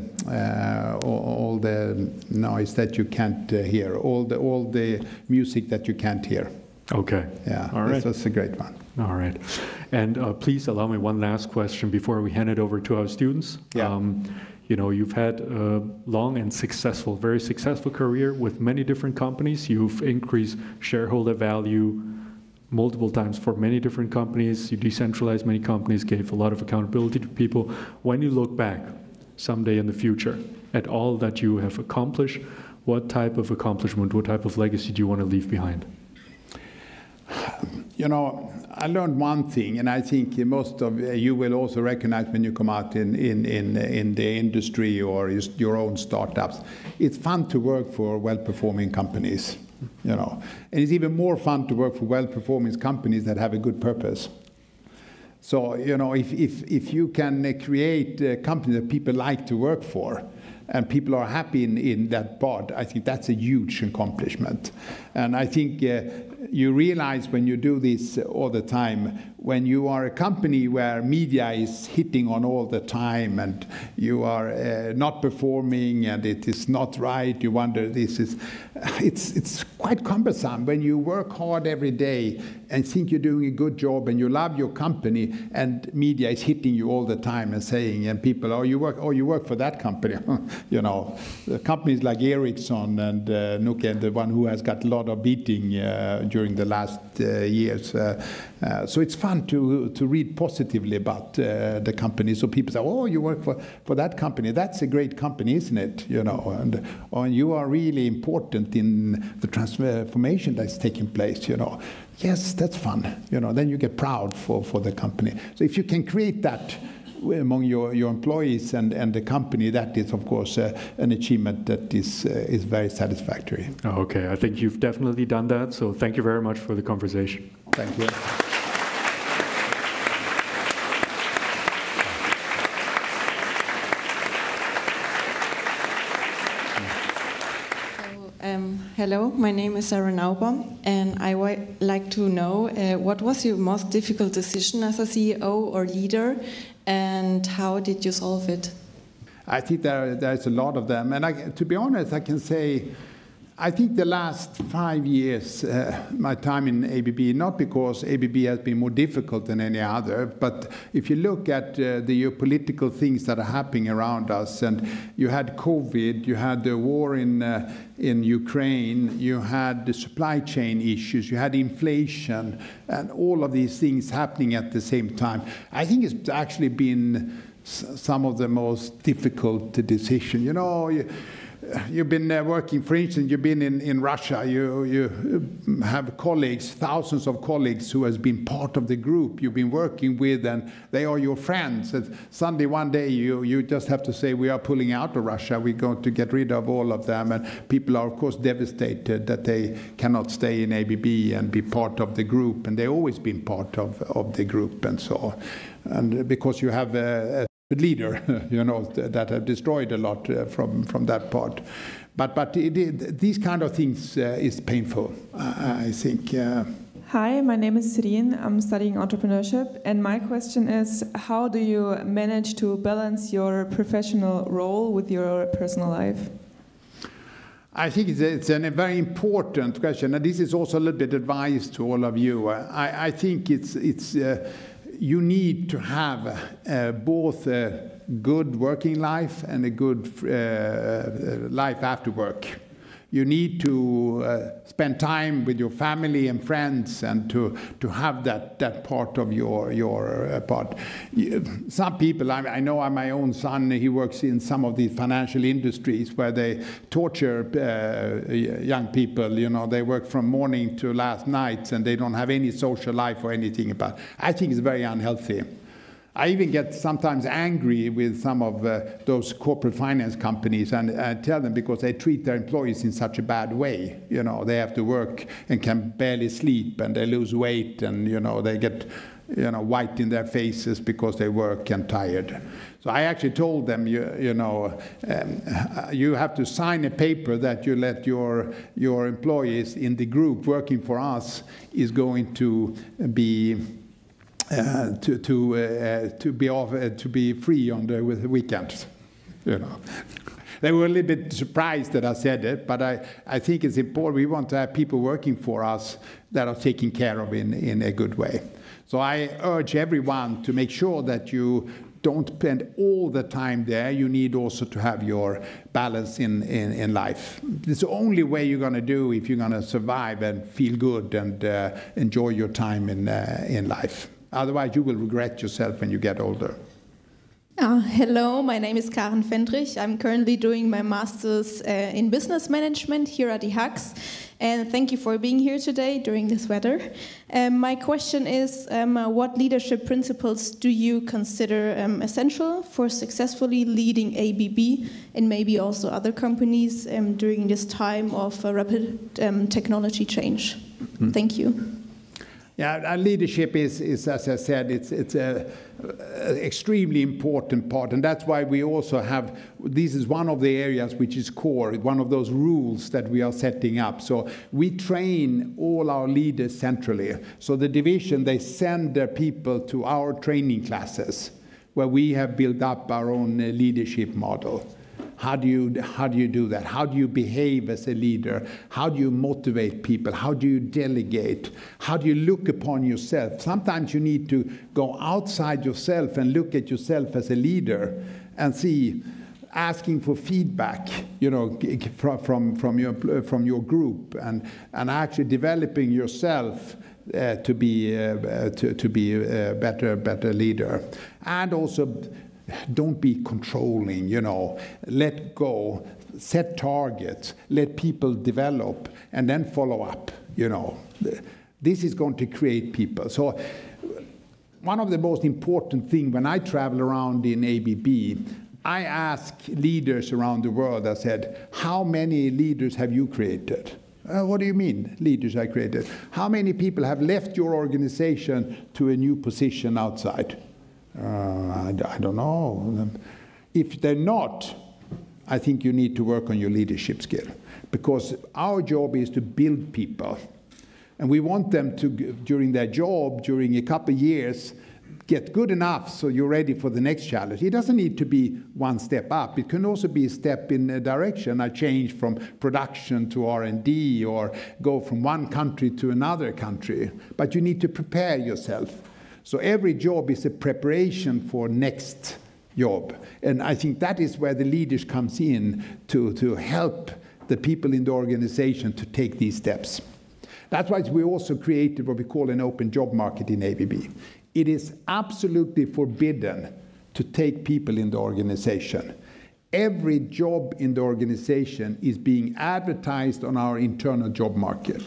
noise that you can't hear, all the music that you can't hear. Okay. Yeah, all right. This was a great one. All right. And please allow me one last question before we hand it over to our students. Yeah. You know, you've had a long and successful, very successful career with many different companies. You've increased shareholder value multiple times for many different companies. You decentralized many companies, gave a lot of accountability to people. When you look back someday in the future at all that you have accomplished, what type of accomplishment, what type of legacy do you want to leave behind? You know, I learned one thing, and I think most of you will also recognize when you come out in the industry or your own startups. It's fun to work for well-performing companies, you know. And it's even more fun to work for well-performing companies that have a good purpose. So, you know, if you can create a company that people like to work for, and people are happy in that part, I think that's a huge accomplishment. And I think you realize when you do this all the time, when you are a company where media is hitting on all the time and you are not performing and it is not right, you wonder, it's quite cumbersome when you work hard every day and think you're doing a good job and you love your company and media is hitting you all the time and saying, and people, oh, you work for that company. You know, the companies like Ericsson and Nokia, the one who has got a lot of beating during the last years. So it's fun to read positively about the company. So people say, oh, you work for that company. That's a great company, isn't it? You know, and you are really important in the transformation that's taking place, you know. Yes, that's fun. You know, then you get proud for the company. So if you can create that among your employees and the company, that is, of course, an achievement that is very satisfactory. Okay, I think you've definitely done that. So thank you very much for the conversation. Thank you. Hello, my name is Sarah Nauber, and I would like to know what was your most difficult decision as a CEO or leader, and how did you solve it? I think there's a lot of them, and to be honest, I can say I think the last 5 years, my time in ABB, not because ABB has been more difficult than any other, but if you look at the geopolitical things that are happening around us, and you had COVID, you had the war in Ukraine, you had the supply chain issues, you had inflation, and all of these things happening at the same time. I think it's actually been some of the most difficult decisions. You know, you've been working, for instance, you've been in Russia, you have colleagues, thousands of colleagues who has been part of the group you've been working with, and they are your friends. And suddenly one day you just have to say, we are pulling out of Russia, we're going to get rid of all of them. And people are, of course, devastated that they cannot stay in ABB and be part of the group. And they've always been part of the group and so on. And because you have a leader, you know, that have destroyed a lot from that part. But these kind of things is painful, I think. Hi, my name is Sirin. I'm studying entrepreneurship, and my question is, how do you manage to balance your professional role with your personal life? I think it's a very important question, and this is also a little bit advice to all of you. I think it's you need to have both a good working life and a good life after work. You need to spend time with your family and friends, and to have that part of your part. Some people, I know my own son, he works in some of the financial industries where they torture young people. You know, they work from morning to last night, and they don't have any social life or anything about. I think it's very unhealthy. I even get sometimes angry with some of those corporate finance companies, and I tell them, because they treat their employees in such a bad way. You know, they have to work and can barely sleep, and they lose weight, and you know, they get white in their faces because they work and tired. So I actually told them, you have to sign a paper that you let your employees in the group working for us is going to be to be free on the weekends. You know, they were a little bit surprised that I said it, but I think it's important. We want to have people working for us that are taken care of in a good way. So I urge everyone to make sure that you don't spend all the time there. You need also to have your balance in life. It's the only way you're going to do if you're going to survive and feel good and enjoy your time in life. Otherwise, you will regret yourself when you get older. Hello, my name is Karen Fendrich. I'm currently doing my master's in business management here at IHAX. And thank you for being here today during this weather. My question is, what leadership principles do you consider essential for successfully leading ABB and maybe also other companies during this time of rapid technology change? Mm-hmm. Thank you. Yeah, leadership is, as I said, it's a extremely important part, and that's why we also have, this is one of the areas which is core, one of those rules that we are setting up. So we train all our leaders centrally. So the division, they send their people to our training classes, where we have built up our own leadership model. How do you do that? How do you behave as a leader? How do you motivate people? How do you delegate? How do you look upon yourself? Sometimes you need to go outside yourself and look at yourself as a leader and see, asking for feedback, you know, from your group, and actually developing yourself to be a better leader. And also, don't be controlling, you know, let go, set targets, let people develop, and then follow up, you know. This is going to create people. So one of the most important things when I travel around in ABB, I ask leaders around the world, I said, how many leaders have you created? What do you mean, leaders I created? How many people have left your organization to a new position outside? I don't know. If they're not, I think you need to work on your leadership skill, because our job is to build people, and we want them to, during their job, during a couple of years, get good enough so you're ready for the next challenge. It doesn't need to be one step up. It can also be a step in a direction, a change from production to R&D, or go from one country to another country. But you need to prepare yourself. So every job is a preparation for next job. And I think that is where the leaders comes in to help the people in the organization to take these steps. That's why we also created what we call an open job market in ABB. It is absolutely forbidden to take people in the organization. Every job in the organization is being advertised on our internal job market.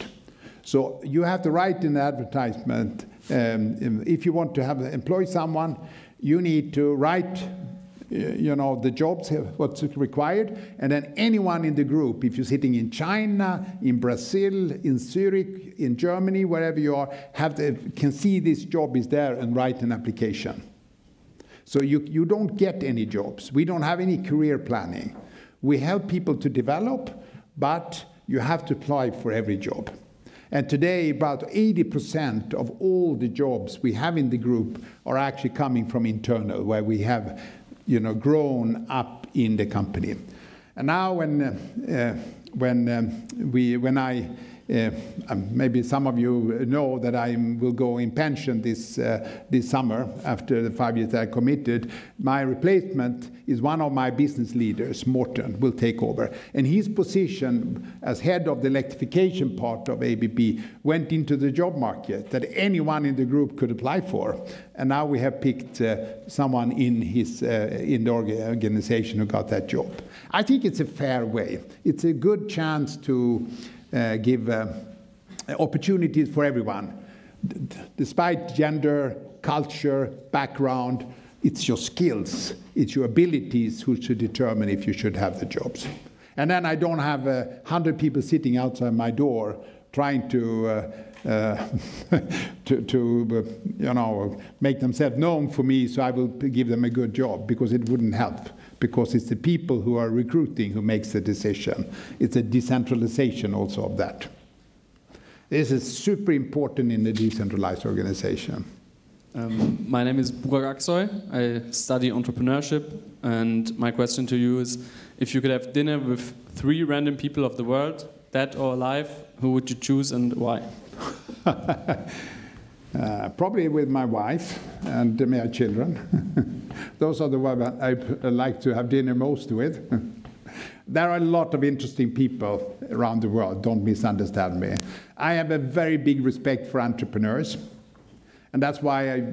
So you have to write in the advertisement, if you want to employ someone, you need to write, you know, the jobs, what's required, and then anyone in the group, if you're sitting in China, in Brazil, in Zurich, in Germany, wherever you are, can see this job is there and write an application. So you don't get any jobs. We don't have any career planning. We help people to develop, but you have to apply for every job. And today, about 80% of all the jobs we have in the group are actually coming from internal, where we have, you know, grown up in the company. And now, maybe some of you know that I will go in pension this summer after the 5 years that I committed. My replacement is one of my business leaders, Morten, will take over. And his position as head of the electrification part of ABB went into the job market that anyone in the group could apply for. And now we have picked someone in the organization who got that job. I think it's a fair way. It's a good chance to give opportunities for everyone. Despite gender, culture, background, it's your skills, it's your abilities who should determine if you should have the jobs. And then I don't have 100 people sitting outside my door trying to you know, make themselves known for me, so I will give them a good job, because it wouldn't help. Because it's the people who are recruiting who makes the decision. It's a decentralization also of that. This is super important in the decentralized organization. My name is Burak Aksoy. I study entrepreneurship, and my question to you is, if you could have dinner with 3 random people of the world, dead or alive, who would you choose and why? Probably with my wife and my children. Those are the ones I like to have dinner most with. There are a lot of interesting people around the world, don't misunderstand me. I have a very big respect for entrepreneurs. And that's why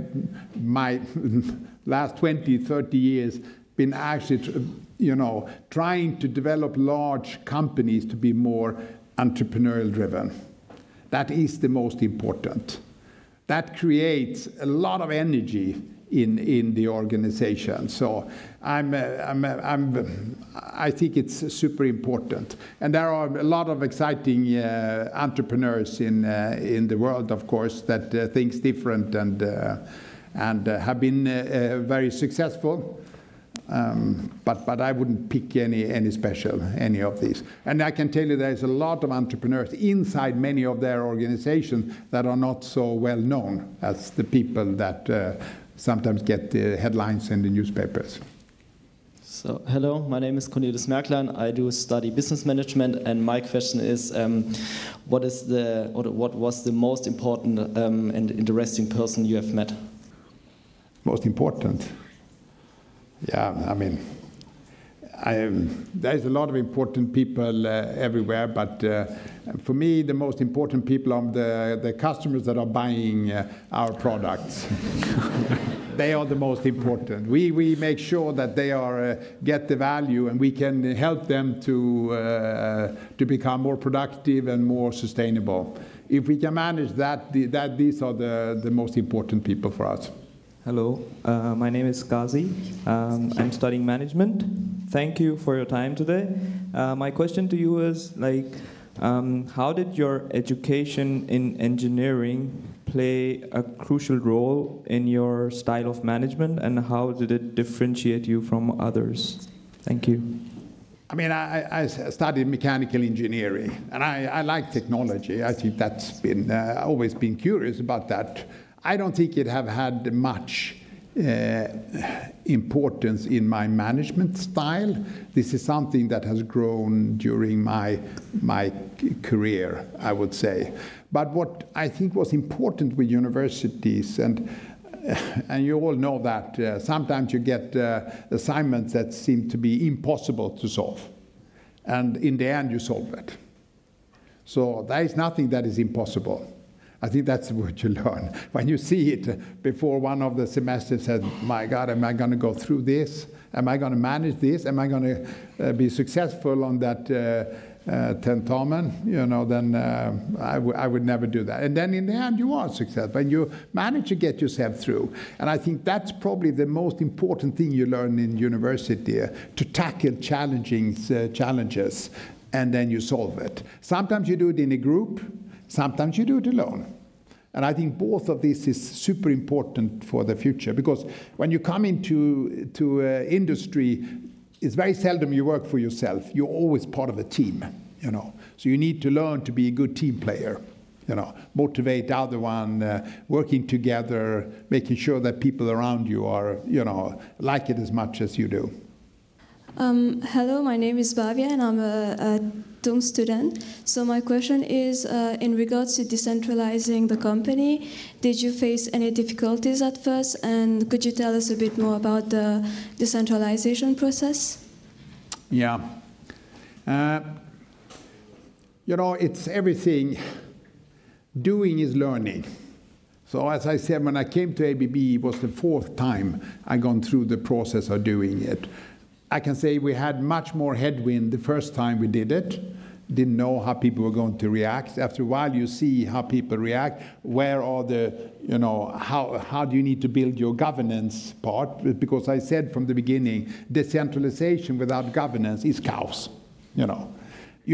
my last 20, 30 years been actually, trying to develop large companies to be more entrepreneurial driven. That is the most important. That creates a lot of energy in the organization. So I think it's super important. And there are a lot of exciting entrepreneurs in the world, of course, that thinks different and have been very successful. But I wouldn't pick any of these. And I can tell you there's a lot of entrepreneurs inside many of their organizations that are not so well known as the people that sometimes get the headlines in the newspapers. So, hello, my name is Cornelis Merklein. I do study business management, and my question is, what was the most important and interesting person you have met? Most important? Yeah, I mean, there's a lot of important people everywhere, but for me, the most important people are the customers that are buying our products. They are the most important. We make sure that they are get the value, and we can help them to become more productive and more sustainable. If we can manage that, these are the most important people for us. Hello, my name is Kazi. I'm studying management. Thank you for your time today. My question to you is, how did your education in engineering play a crucial role in your style of management, and how did it differentiate you from others? Thank you. I mean, I studied mechanical engineering, and I like technology. I think that's been always been curious about that. I don't think it have had much importance in my management style. This is something that has grown during my career, I would say. But what I think was important with universities, and you all know that sometimes you get assignments that seem to be impossible to solve, and in the end you solve it. So there is nothing that is impossible. I think that's what you learn. When you see it before one of the semesters, said, my God, am I going to go through this? Am I going to manage this? Am I going to be successful on that tentamen? Then I would never do that. And then in the end, you are successful. And you manage to get yourself through. And I think that's probably the most important thing you learn in university, to tackle challenges, and then you solve it. Sometimes you do it in a group. Sometimes you do it alone. And I think both of these is super important for the future, because when you come into industry, it's very seldom you work for yourself. You're always part of a team, So you need to learn to be a good team player, motivate the other one, working together, making sure that people around you are, like it as much as you do. Hello, my name is Bavia, and I'm a TUM student. So my question is, in regards to decentralizing the company, did you face any difficulties at first? And could you tell us a bit more about the decentralization process? Yeah. It's everything. Doing is learning. So as I said, when I came to ABB, it was the 4th time I'd gone through the process of doing it. I can say we had much more headwind the first time we did it. Didn't know how people were going to react. After a while, you see how people react. Where are the, how do you need to build your governance part? Because I said from the beginning, decentralization without governance is chaos. You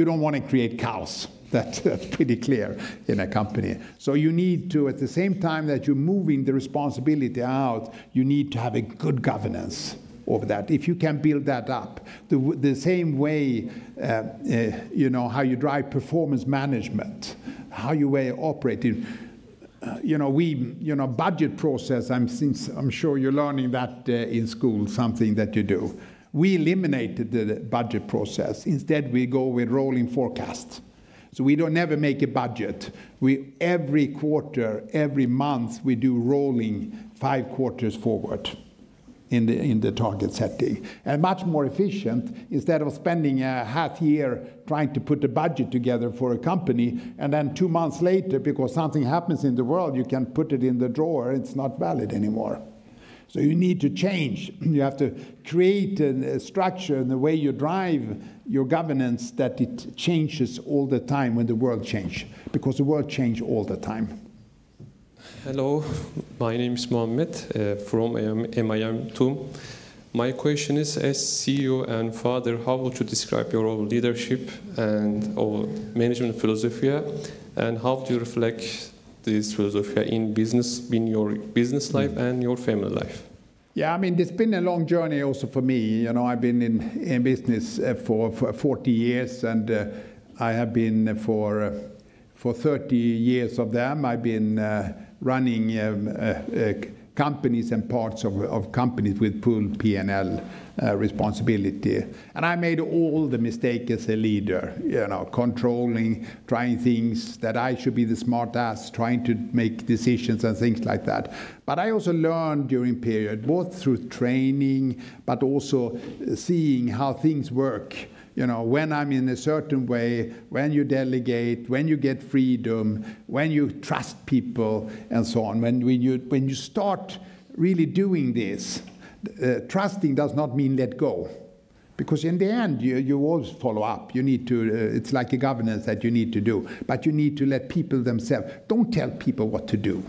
don't want to create chaos. That's pretty clear in a company. So you need to, at the same time that you're moving the responsibility out, you need to have a good governance over that. If you can build that up, the same way, how you drive performance management, how you way operating, budget process, I'm sure you're learning that in school, something that you do. We eliminated the budget process. Instead, we go with rolling forecasts. So we don't never make a budget. Every quarter, every month, we do rolling 5 quarters forward in the target setting. And much more efficient, instead of spending a half year trying to put a budget together for a company, and then 2 months later, because something happens in the world, you can put it in the drawer, it's not valid anymore. So you need to change. You have to create a structure in the way you drive your governance that it changes all the time when the world changes, because the world changes all the time. Hello, my name is Mohammed from MIM2. My question is, as CEO and father, how would you describe your leadership and or management philosophy, and how do you reflect this philosophy in your business life and your family life? Yeah, I mean, it's been a long journey also for me. I've been in business for 40 years, and I have been for 30 years of them. I've been running companies and parts of companies with full P&L responsibility. And I made all the mistakes as a leader, controlling, trying things that I should be the smart ass, trying to make decisions and things like that. But I also learned during period, both through training, but also seeing how things work. When I'm in a certain way, when you delegate, when you get freedom, when you trust people, and so on. When you start really doing this, trusting does not mean let go. Because in the end, you always follow up. You need to, it's like a governance that you need to do. But you need to let people themselves, don't tell people what to do.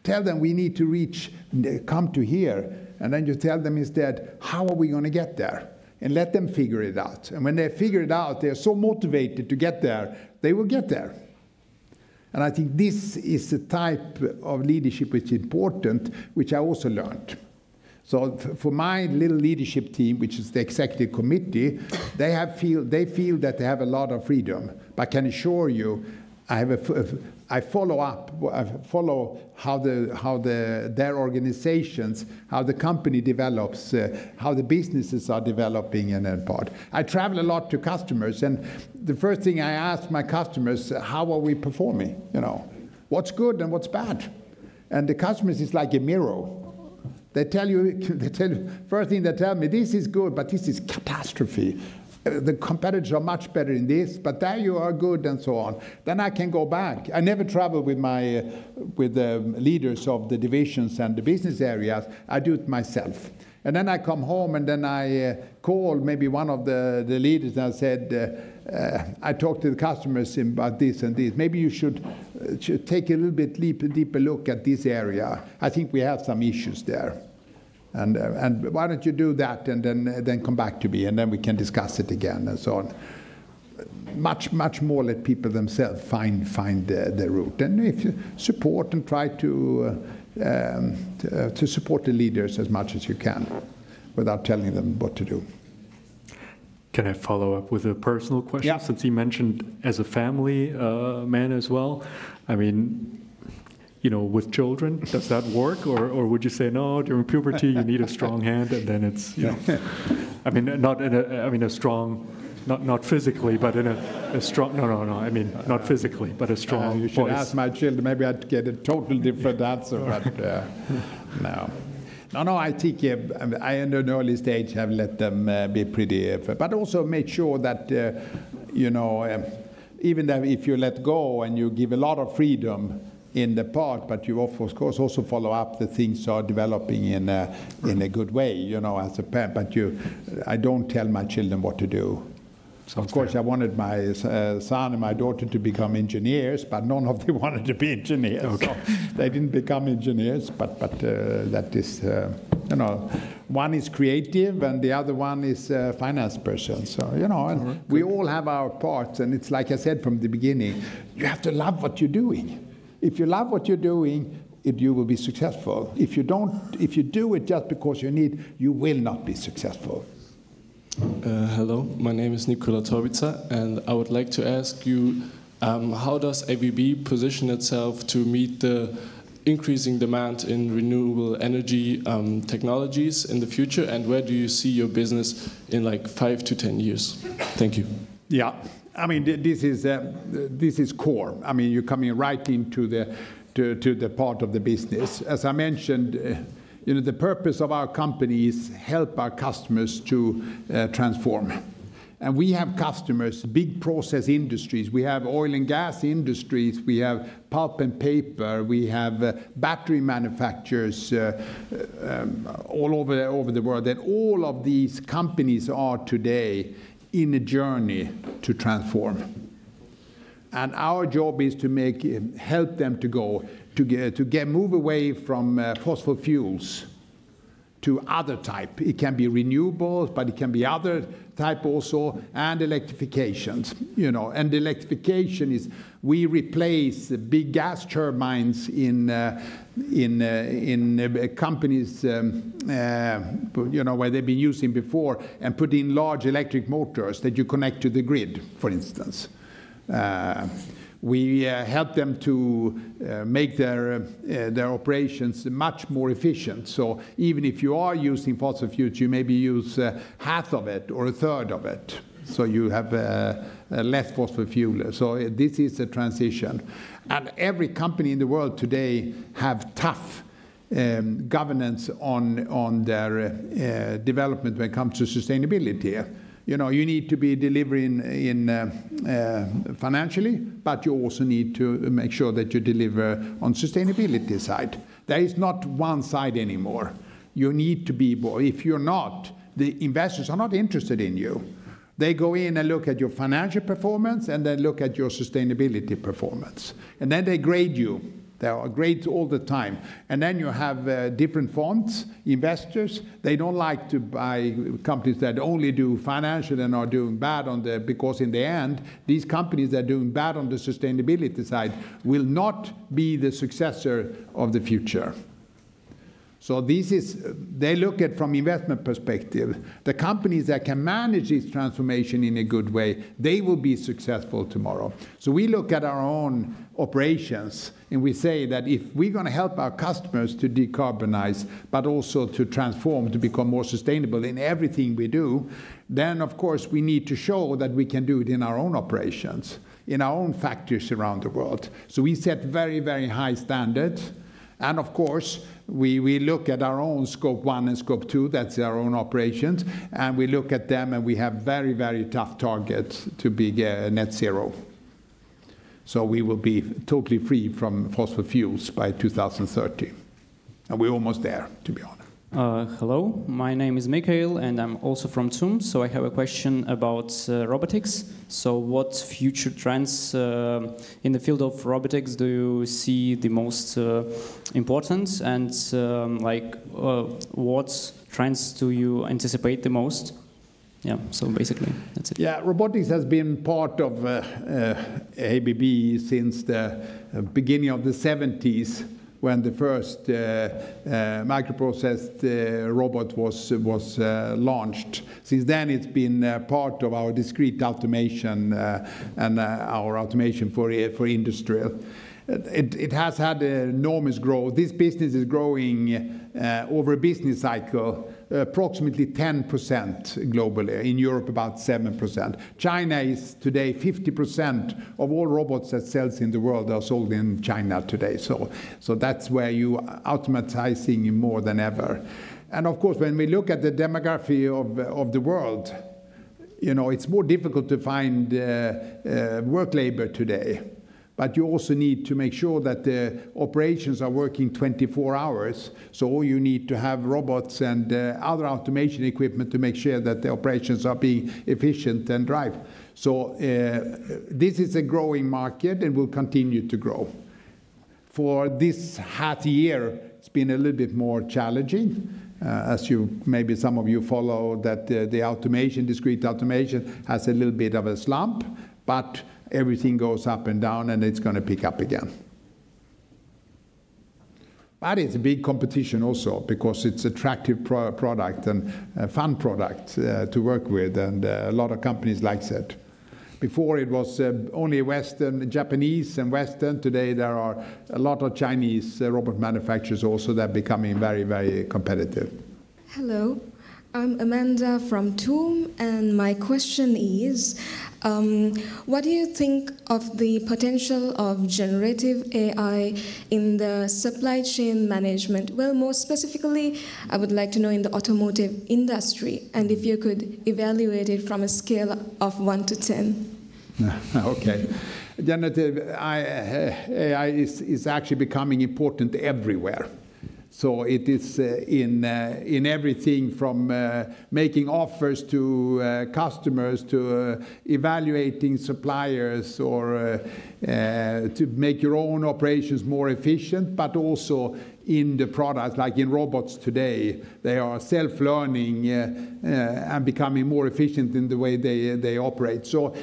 Tell them we need to come to here. And then you tell them instead, how are we going to get there? And let them figure it out. And when they figure it out, they're so motivated to get there, they will get there. And I think this is the type of leadership which is important, which I also learned. So for my little leadership team, which is the executive committee, they feel that they have a lot of freedom. But I can assure you, I follow how their organizations, how the company develops, how the businesses are developing in that part. I travel a lot to customers, and the first thing I ask my customers, how are we performing? What's good and what's bad? And the customers is like a mirror. They tell you, first thing they tell me, this is good, but this is catastrophe. The competitors are much better in this, but there you are good, and so on. Then I can go back. I never travel with the leaders of the divisions and the business areas. I do it myself. And then I come home, and then I call maybe one of the leaders, and I said, I talked to the customers about this and this. Maybe you should take a little bit deeper look at this area. I think we have some issues there. And why don't you do that, and then come back to me, and then we can discuss it again, and so on. Much more let people themselves find the route. And if you support and try to support the leaders as much as you can, without telling them what to do. Can I follow up with a personal question? Yeah. Since you mentioned as a family man as well, I mean, with children, does that work? Or would you say, no, during puberty you need a strong hand, and then it's, I mean, a strong, not physically, but in a strong, no, I mean, not physically, but a strong You should voice. ask my children, maybe I'd get a totally different answer, but no. No, I think I, in an early stage, have let them be pretty, but also make sure that, even if you let go and you give a lot of freedom in the part, but you of course also follow up that things are developing in a good way, as a parent. But I don't tell my children what to do. Of course, I wanted my son and my daughter to become engineers, but none of them wanted to be engineers. Okay. So they didn't become engineers. But that is, one is creative and the other one is a finance person. So and we all have our parts, and it's like I said from the beginning, you have to love what you're doing. If you love what you're doing, you will be successful. If you do it just because you will not be successful. Hello, my name is Nikola Torbica, and I would like to ask you, How does ABB position itself to meet the increasing demand in renewable energy technologies in the future, and where do you see your business in like 5 to 10 years? Thank you. Yeah, I mean this is core. I mean you're coming right into the part of the business. As I mentioned, you know, the purpose of our company is help our customers to transform. And we have customers, big process industries. We have oil and gas industries. We have pulp and paper. We have battery manufacturers all over the world. And all of these companies are today in a journey to transform. And our job is to help them to move away from fossil fuels to other type. It can be renewables, but it can be other type also, and electrifications. You know, and electrification is we replace big gas turbines in companies, you know, where they've been using before, and put in large electric motors that you connect to the grid, for instance. We help them to make their operations much more efficient. So even if you are using fossil fuels, you maybe use half of it or a third of it. So you have less fossil fuel. So this is a transition. And every company in the world today have tough governance on their development when it comes to sustainability. You know, you need to be delivering financially, but you also need to make sure that you deliver on sustainability side. There is not one side anymore. You need to be, if you're not, the investors are not interested in you. They go in and look at your financial performance and then look at your sustainability performance. And then they grade you. They are grades all the time. And then you have different funds, investors. They don't like to buy companies that only do financial and are doing bad on because in the end, these companies that are doing bad on the sustainability side will not be the successor of the future. So they look at from investment perspective. The companies that can manage this transformation in a good way, they will be successful tomorrow. So we look at our own operations and we say that if we're going to help our customers to decarbonize, but also to transform, to become more sustainable in everything we do, then of course we need to show that we can do it in our own operations, in our own factories around the world. So we set very, very high standards. And of course, we look at our own scope 1 and scope 2, that's our own operations, and we look at them and we have very, very tough targets to be net zero. So we will be totally free from fossil fuels by 2030. And we're almost there, to be honest. Hello, my name is Mikhail and I'm also from TUM, so I have a question about robotics. So what future trends in the field of robotics do you see the most important, and what trends do you anticipate the most? Yeah, so basically that's it. Yeah, robotics has been part of ABB since the beginning of the 70s. When the first microprocessed robot was launched. Since then, it's been part of our discrete automation and our automation for industrial. It has had enormous growth. This business is growing over a business cycle approximately 10% globally. In Europe, about 7%. China is today 50% of all robots that sells in the world are sold in China today. So that's where you are automatizing more than ever. And of course, when we look at the demography of the world, you know, it's more difficult to find work labor today. But you also need to make sure that the operations are working 24 hours. So you need to have robots and other automation equipment to make sure that the operations are being efficient and drive. So this is a growing market and will continue to grow. For this half year, it's been a little bit more challenging. As maybe some of you follow that the automation, discrete automation, has a little bit of a slump, but everything goes up and down and it's going to pick up again. But it's a big competition also because it's an attractive product and a fun product to work with, and a lot of companies like that. Before it was only Western, Japanese and Western. Today there are a lot of Chinese robot manufacturers also that are becoming very, very competitive. Hello, I'm Amanda from TUM, and my question is, what do you think of the potential of generative AI in the supply chain management? Well, more specifically, I would like to know in the automotive industry, and if you could evaluate it from a scale of 1 to 10. Okay. Generative AI is actually becoming important everywhere. So it is in everything from making offers to customers to evaluating suppliers or to make your own operations more efficient, but also in the products, like in robots today. They are self-learning and becoming more efficient in the way they operate. So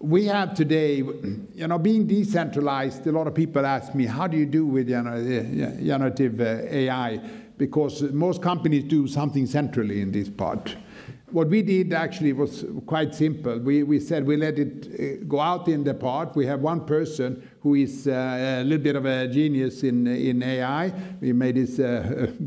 we have today, being decentralized, a lot of people ask me, how do you do with generative AI? Because most companies do something centrally in this part. What we did actually was quite simple. We said we let it go out in the part. We have one person who is a little bit of a genius in AI. We made his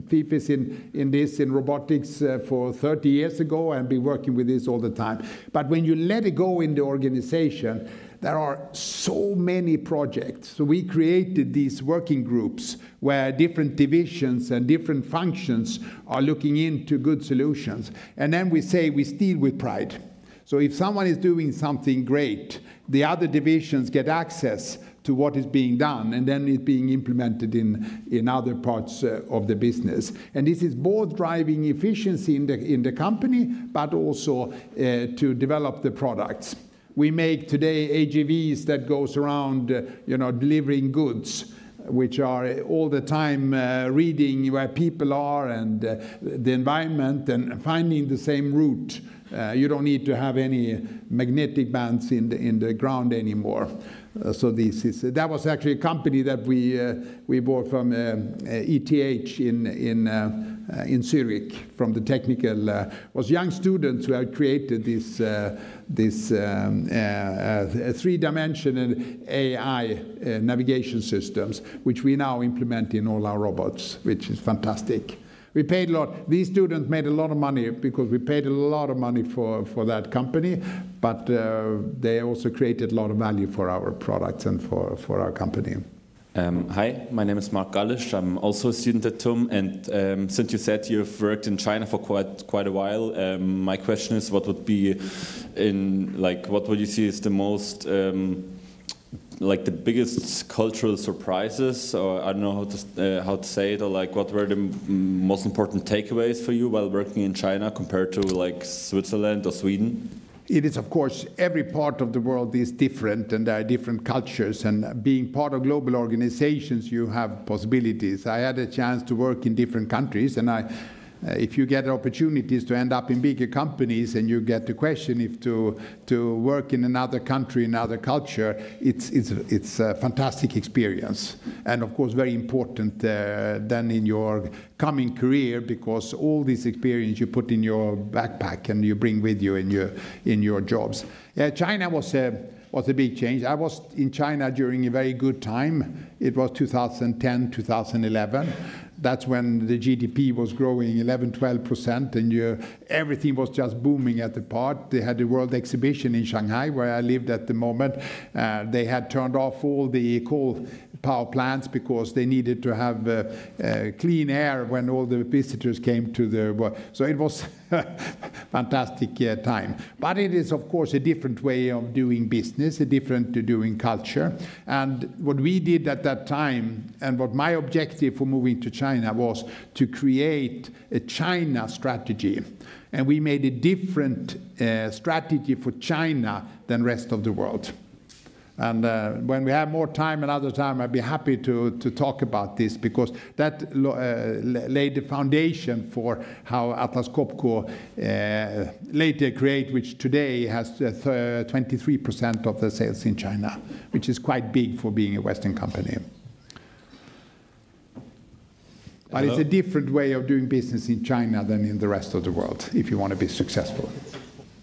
thesis in robotics for 30 years ago and been working with this all the time. But when you let it go in the organization, there are so many projects. So we created these working groups where different divisions and different functions are looking into good solutions. And then we say we steal with pride. So if someone is doing something great, the other divisions get access to what is being done, and then it's being implemented in other parts of the business. And this is both driving efficiency in the company, but also to develop the products. We make today AGVs that goes around, delivering goods, which are all the time reading where people are and the environment and finding the same route. You don't need to have any magnetic bands in the ground anymore. So that was actually a company that we bought from ETH in Zurich, from the technical was young students who had created this three-dimensional AI navigation systems, which we now implement in all our robots, which is fantastic. We paid a lot. These students made a lot of money because we paid a lot of money for that company, but they also created a lot of value for our products and for our company. Hi, my name is Mark Gallisch. I'm also a student at TUM, and since you said you've worked in China for quite a while, my question is, what would be what would you see as the most the biggest cultural surprises, or I don't know how to say it, or what were the most important takeaways for you while working in China compared to Switzerland or Sweden? It is, of course, every part of the world is different, and there are different cultures, and being part of global organizations, you have possibilities. I had a chance to work in different countries, and if you get opportunities to end up in bigger companies and you get the question if to work in another country, another culture, it's a fantastic experience. And of course very important then in your coming career, because all this experience you put in your backpack and you bring with you in your jobs. China was a big change. I was in China during a very good time. It was 2010, 2011. That's when the GDP was growing 11-12%, and everything was just booming at the part. They had the World Exhibition in Shanghai, where I lived at the moment. They had turned off all the coal power plants because they needed to have clean air when all the visitors came to the world. So it was a fantastic time. But it is, of course, a different way of doing business, a different doing culture. And what we did at that time, and what my objective for moving to China was to create a China strategy. And we made a different strategy for China than the rest of the world. And when we have more time another time, I'd be happy to talk about this, because that laid the foundation for how Atlas Copco later create, which today has 23% of the sales in China, which is quite big for being a Western company. But it's a different way of doing business in China than in the rest of the world, if you want to be successful.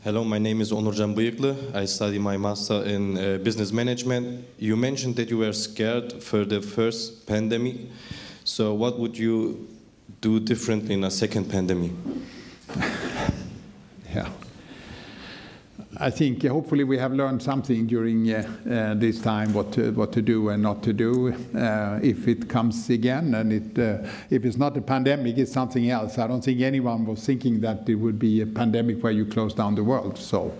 Hello, my name is Onurcan Bıyıklı. I study my master in business management. You mentioned that you were scared for the first pandemic. So what would you do differently in a second pandemic? Yeah. I think hopefully we have learned something during this time, what to do and not to do. If it comes again, and if it's not a pandemic, it's something else. I don't think anyone was thinking that it would be a pandemic where you close down the world. So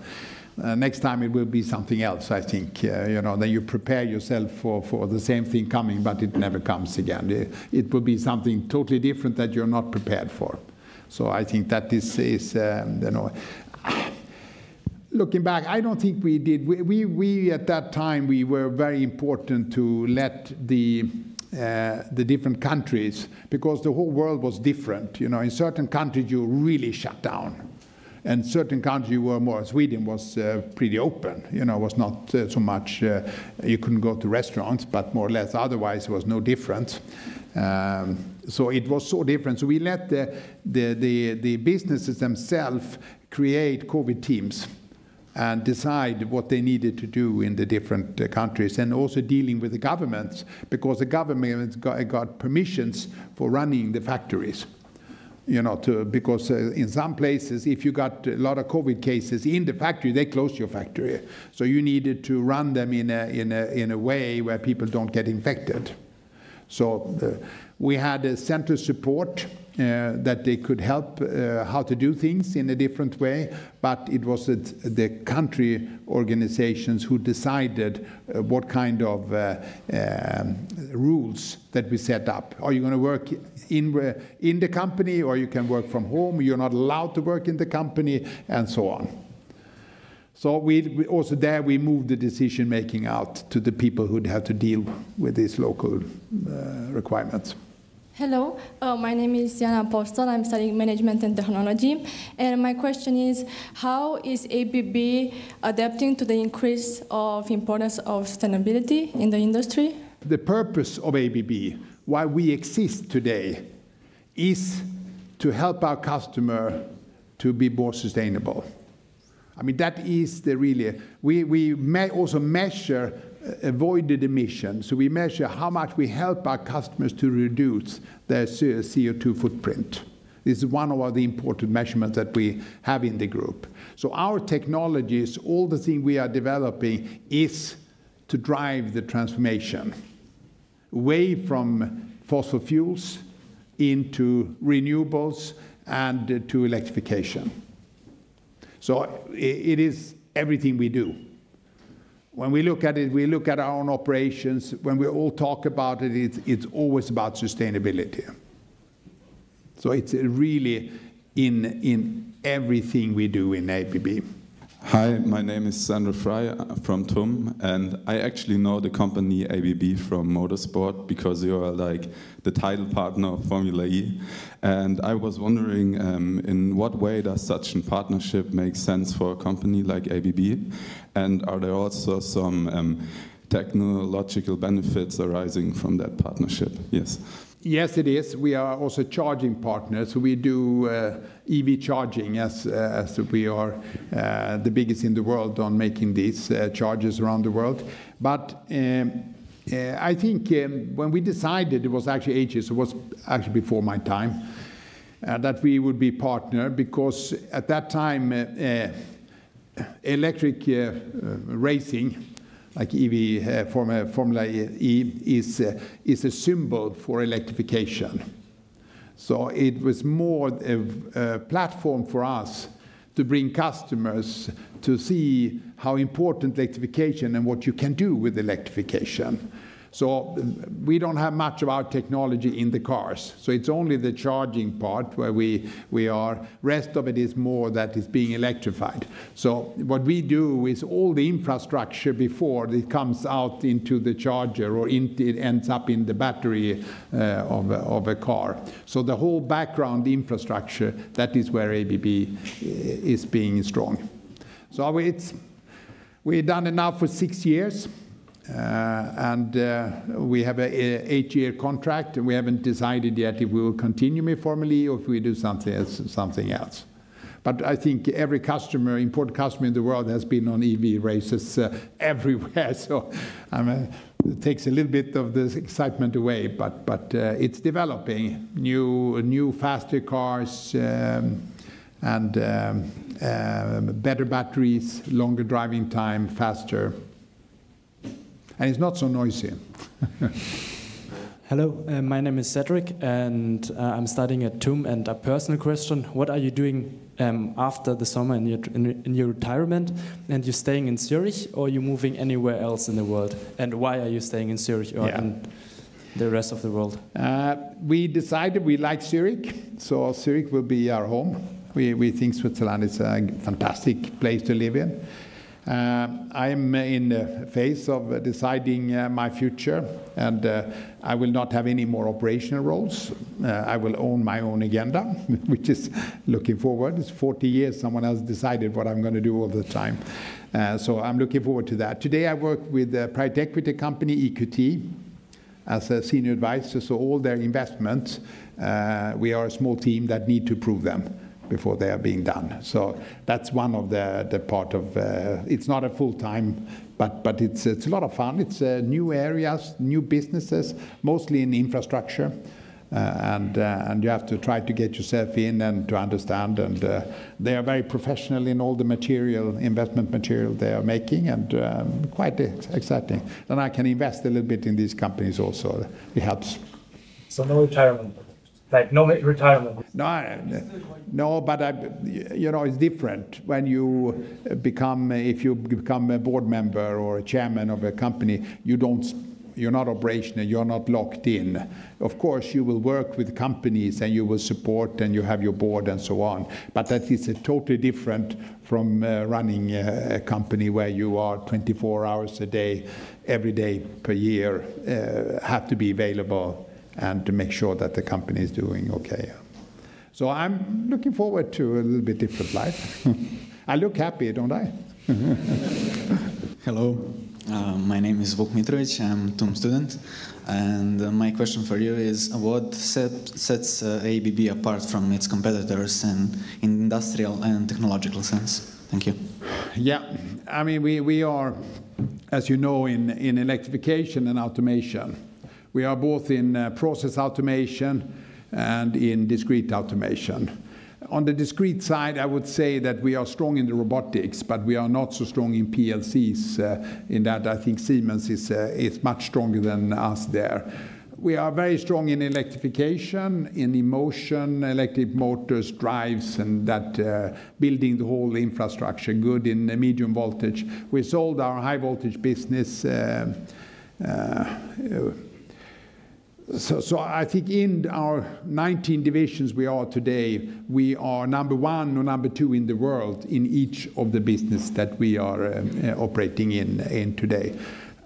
next time it will be something else, I think. Then you prepare yourself for the same thing coming, but it never comes again. It will be something totally different that you're not prepared for. So I think that is looking back, I don't think we did. We at that time, we were very important to let the different countries, because the whole world was different. In certain countries you really shut down, and certain countries were more. Sweden was pretty open. Was not so much. You couldn't go to restaurants, but more or less otherwise there was no difference. So it was so different. So we let the businesses themselves create COVID teams and decide what they needed to do in the different countries, and also dealing with the governments, because the government got permissions for running the factories. Because in some places, if you got a lot of COVID cases in the factory, they closed your factory. So you needed to run them in a way where people don't get infected. So we had a central support that they could help how to do things in a different way, but it was the country organizations who decided what kind of rules that we set up. Are you going to work in the company, or you can work from home? You're not allowed to work in the company, and so on. So we also there we moved the decision making out to the people who'd have to deal with these local requirements. Hello, my name is Jana Apostol. I'm studying management and technology. And my question is, how is ABB adapting to the increase of importance of sustainability in the industry? The purpose of ABB, why we exist today, is to help our customer to be more sustainable. I mean, that is the really, we may also measure avoided emissions. So we measure how much we help our customers to reduce their CO2 footprint. This is one of the important measurements that we have in the group. So our technologies, all the things we are developing, is to drive the transformation away from fossil fuels into renewables and to electrification. So it is everything we do. When we look at it, we look at our own operations. When we all talk about it, it's always about sustainability. So it's really in everything we do in ABB. Hi, my name is Sandra Frey from TUM, and I actually know the company ABB from motorsport because you are like the title partner of Formula E. And I was wondering, in what way does such a partnership make sense for a company like ABB? And are there also some technological benefits arising from that partnership? Yes. Yes, it is. We are also charging partners. We do EV charging as we are the biggest in the world on making these chargers around the world. But I think when we decided, it was actually ages, it was actually before my time, that we would be partner, because at that time electric racing, like EV, Formula E, is a symbol for electrification. So it was more a platform for us to bring customers to see how important electrification and what you can do with electrification. So we don't have much of our technology in the cars. So it's only the charging part where we are. Rest of it is more that is being electrified. So what we do is all the infrastructure before it comes out into the charger or it ends up in the battery of a car. So the whole background infrastructure, that is where ABB is being strong. So we've done it now for 6 years. And we have an 8-year contract, and we haven't decided yet if we will continue with Formula E or if we do something else. But I think every customer, important customer in the world, has been on EV races everywhere. So it takes a little bit of the excitement away, but it's developing new faster cars and better batteries, longer driving time, faster, and it's not so noisy. Hello, my name is Cedric, and I'm studying at TUM. And a personal question: what are you doing after the summer in your retirement? And you staying in Zurich, or are you moving anywhere else in the world? And why are you staying in Zurich or in the rest of the world? We decided we like Zurich, so Zurich will be our home. We think Switzerland is a fantastic place to live in. I'm in the phase of deciding my future, and I will not have any more operational roles. I will own my own agenda, which is looking forward. It's 40 years someone else decided what I'm going to do all the time. So I'm looking forward to that. Today I work with a private equity company, EQT, as a senior advisor. So all their investments, we are a small team that need to prove them before they are being done. So that's one of the part of, it's not a full-time, but it's a lot of fun. It's new areas, new businesses, mostly in infrastructure. And you have to try to get yourself in and to understand. And they are very professional in all the investment material they are making, and quite exciting. And I can invest a little bit in these companies also. It helps. So no retirement? Like no retirement? No, but it's different when you become, if you become a board member or a chairman of a company, you're not operational, you're not locked in. Of course, you will work with companies and you will support and you have your board and so on. But that is totally different from running a company where you are 24 hours a day, every day per year, have to be available and to make sure that the company is doing okay. So I'm looking forward to a little bit different life. I look happy, don't I? Hello, my name is Vuk Mitrovic, I'm a TUM student, and my question for you is what sets ABB apart from its competitors in industrial and technological sense? Thank you. Yeah, I mean we are, as you know, in electrification and automation. We are both in process automation and in discrete automation. On the discrete side, I would say that we are strong in the robotics, but we are not so strong in PLCs. In that, I think Siemens is much stronger than us there. We are very strong in electrification, in emotion, electric motors, drives, and that building the whole infrastructure, good in medium voltage. We sold our high voltage business. So I think in our 19 divisions we are today, we are number 1 or number 2 in the world in each of the business that we are operating in today.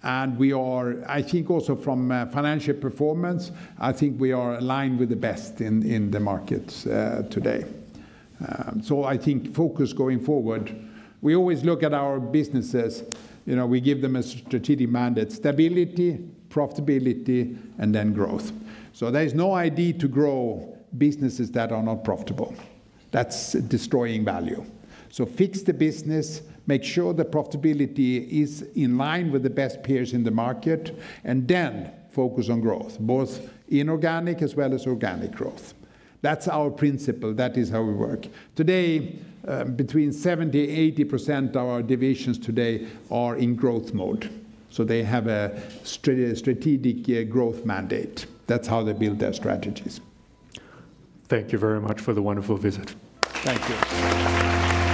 And we are, I think also from financial performance, I think we are aligned with the best in the markets today. So I think focus going forward, we always look at our businesses, we give them a strategic mandate, stability, profitability, and then growth. So there is no idea to grow businesses that are not profitable. That's destroying value. So fix the business, make sure the profitability is in line with the best peers in the market, and then focus on growth, both inorganic as well as organic growth. That's our principle. That is how we work. Today, between 70–80% of our divisions today are in growth mode. So they have a strategic growth mandate. That's how they build their strategies. Thank you very much for the wonderful visit. Thank you.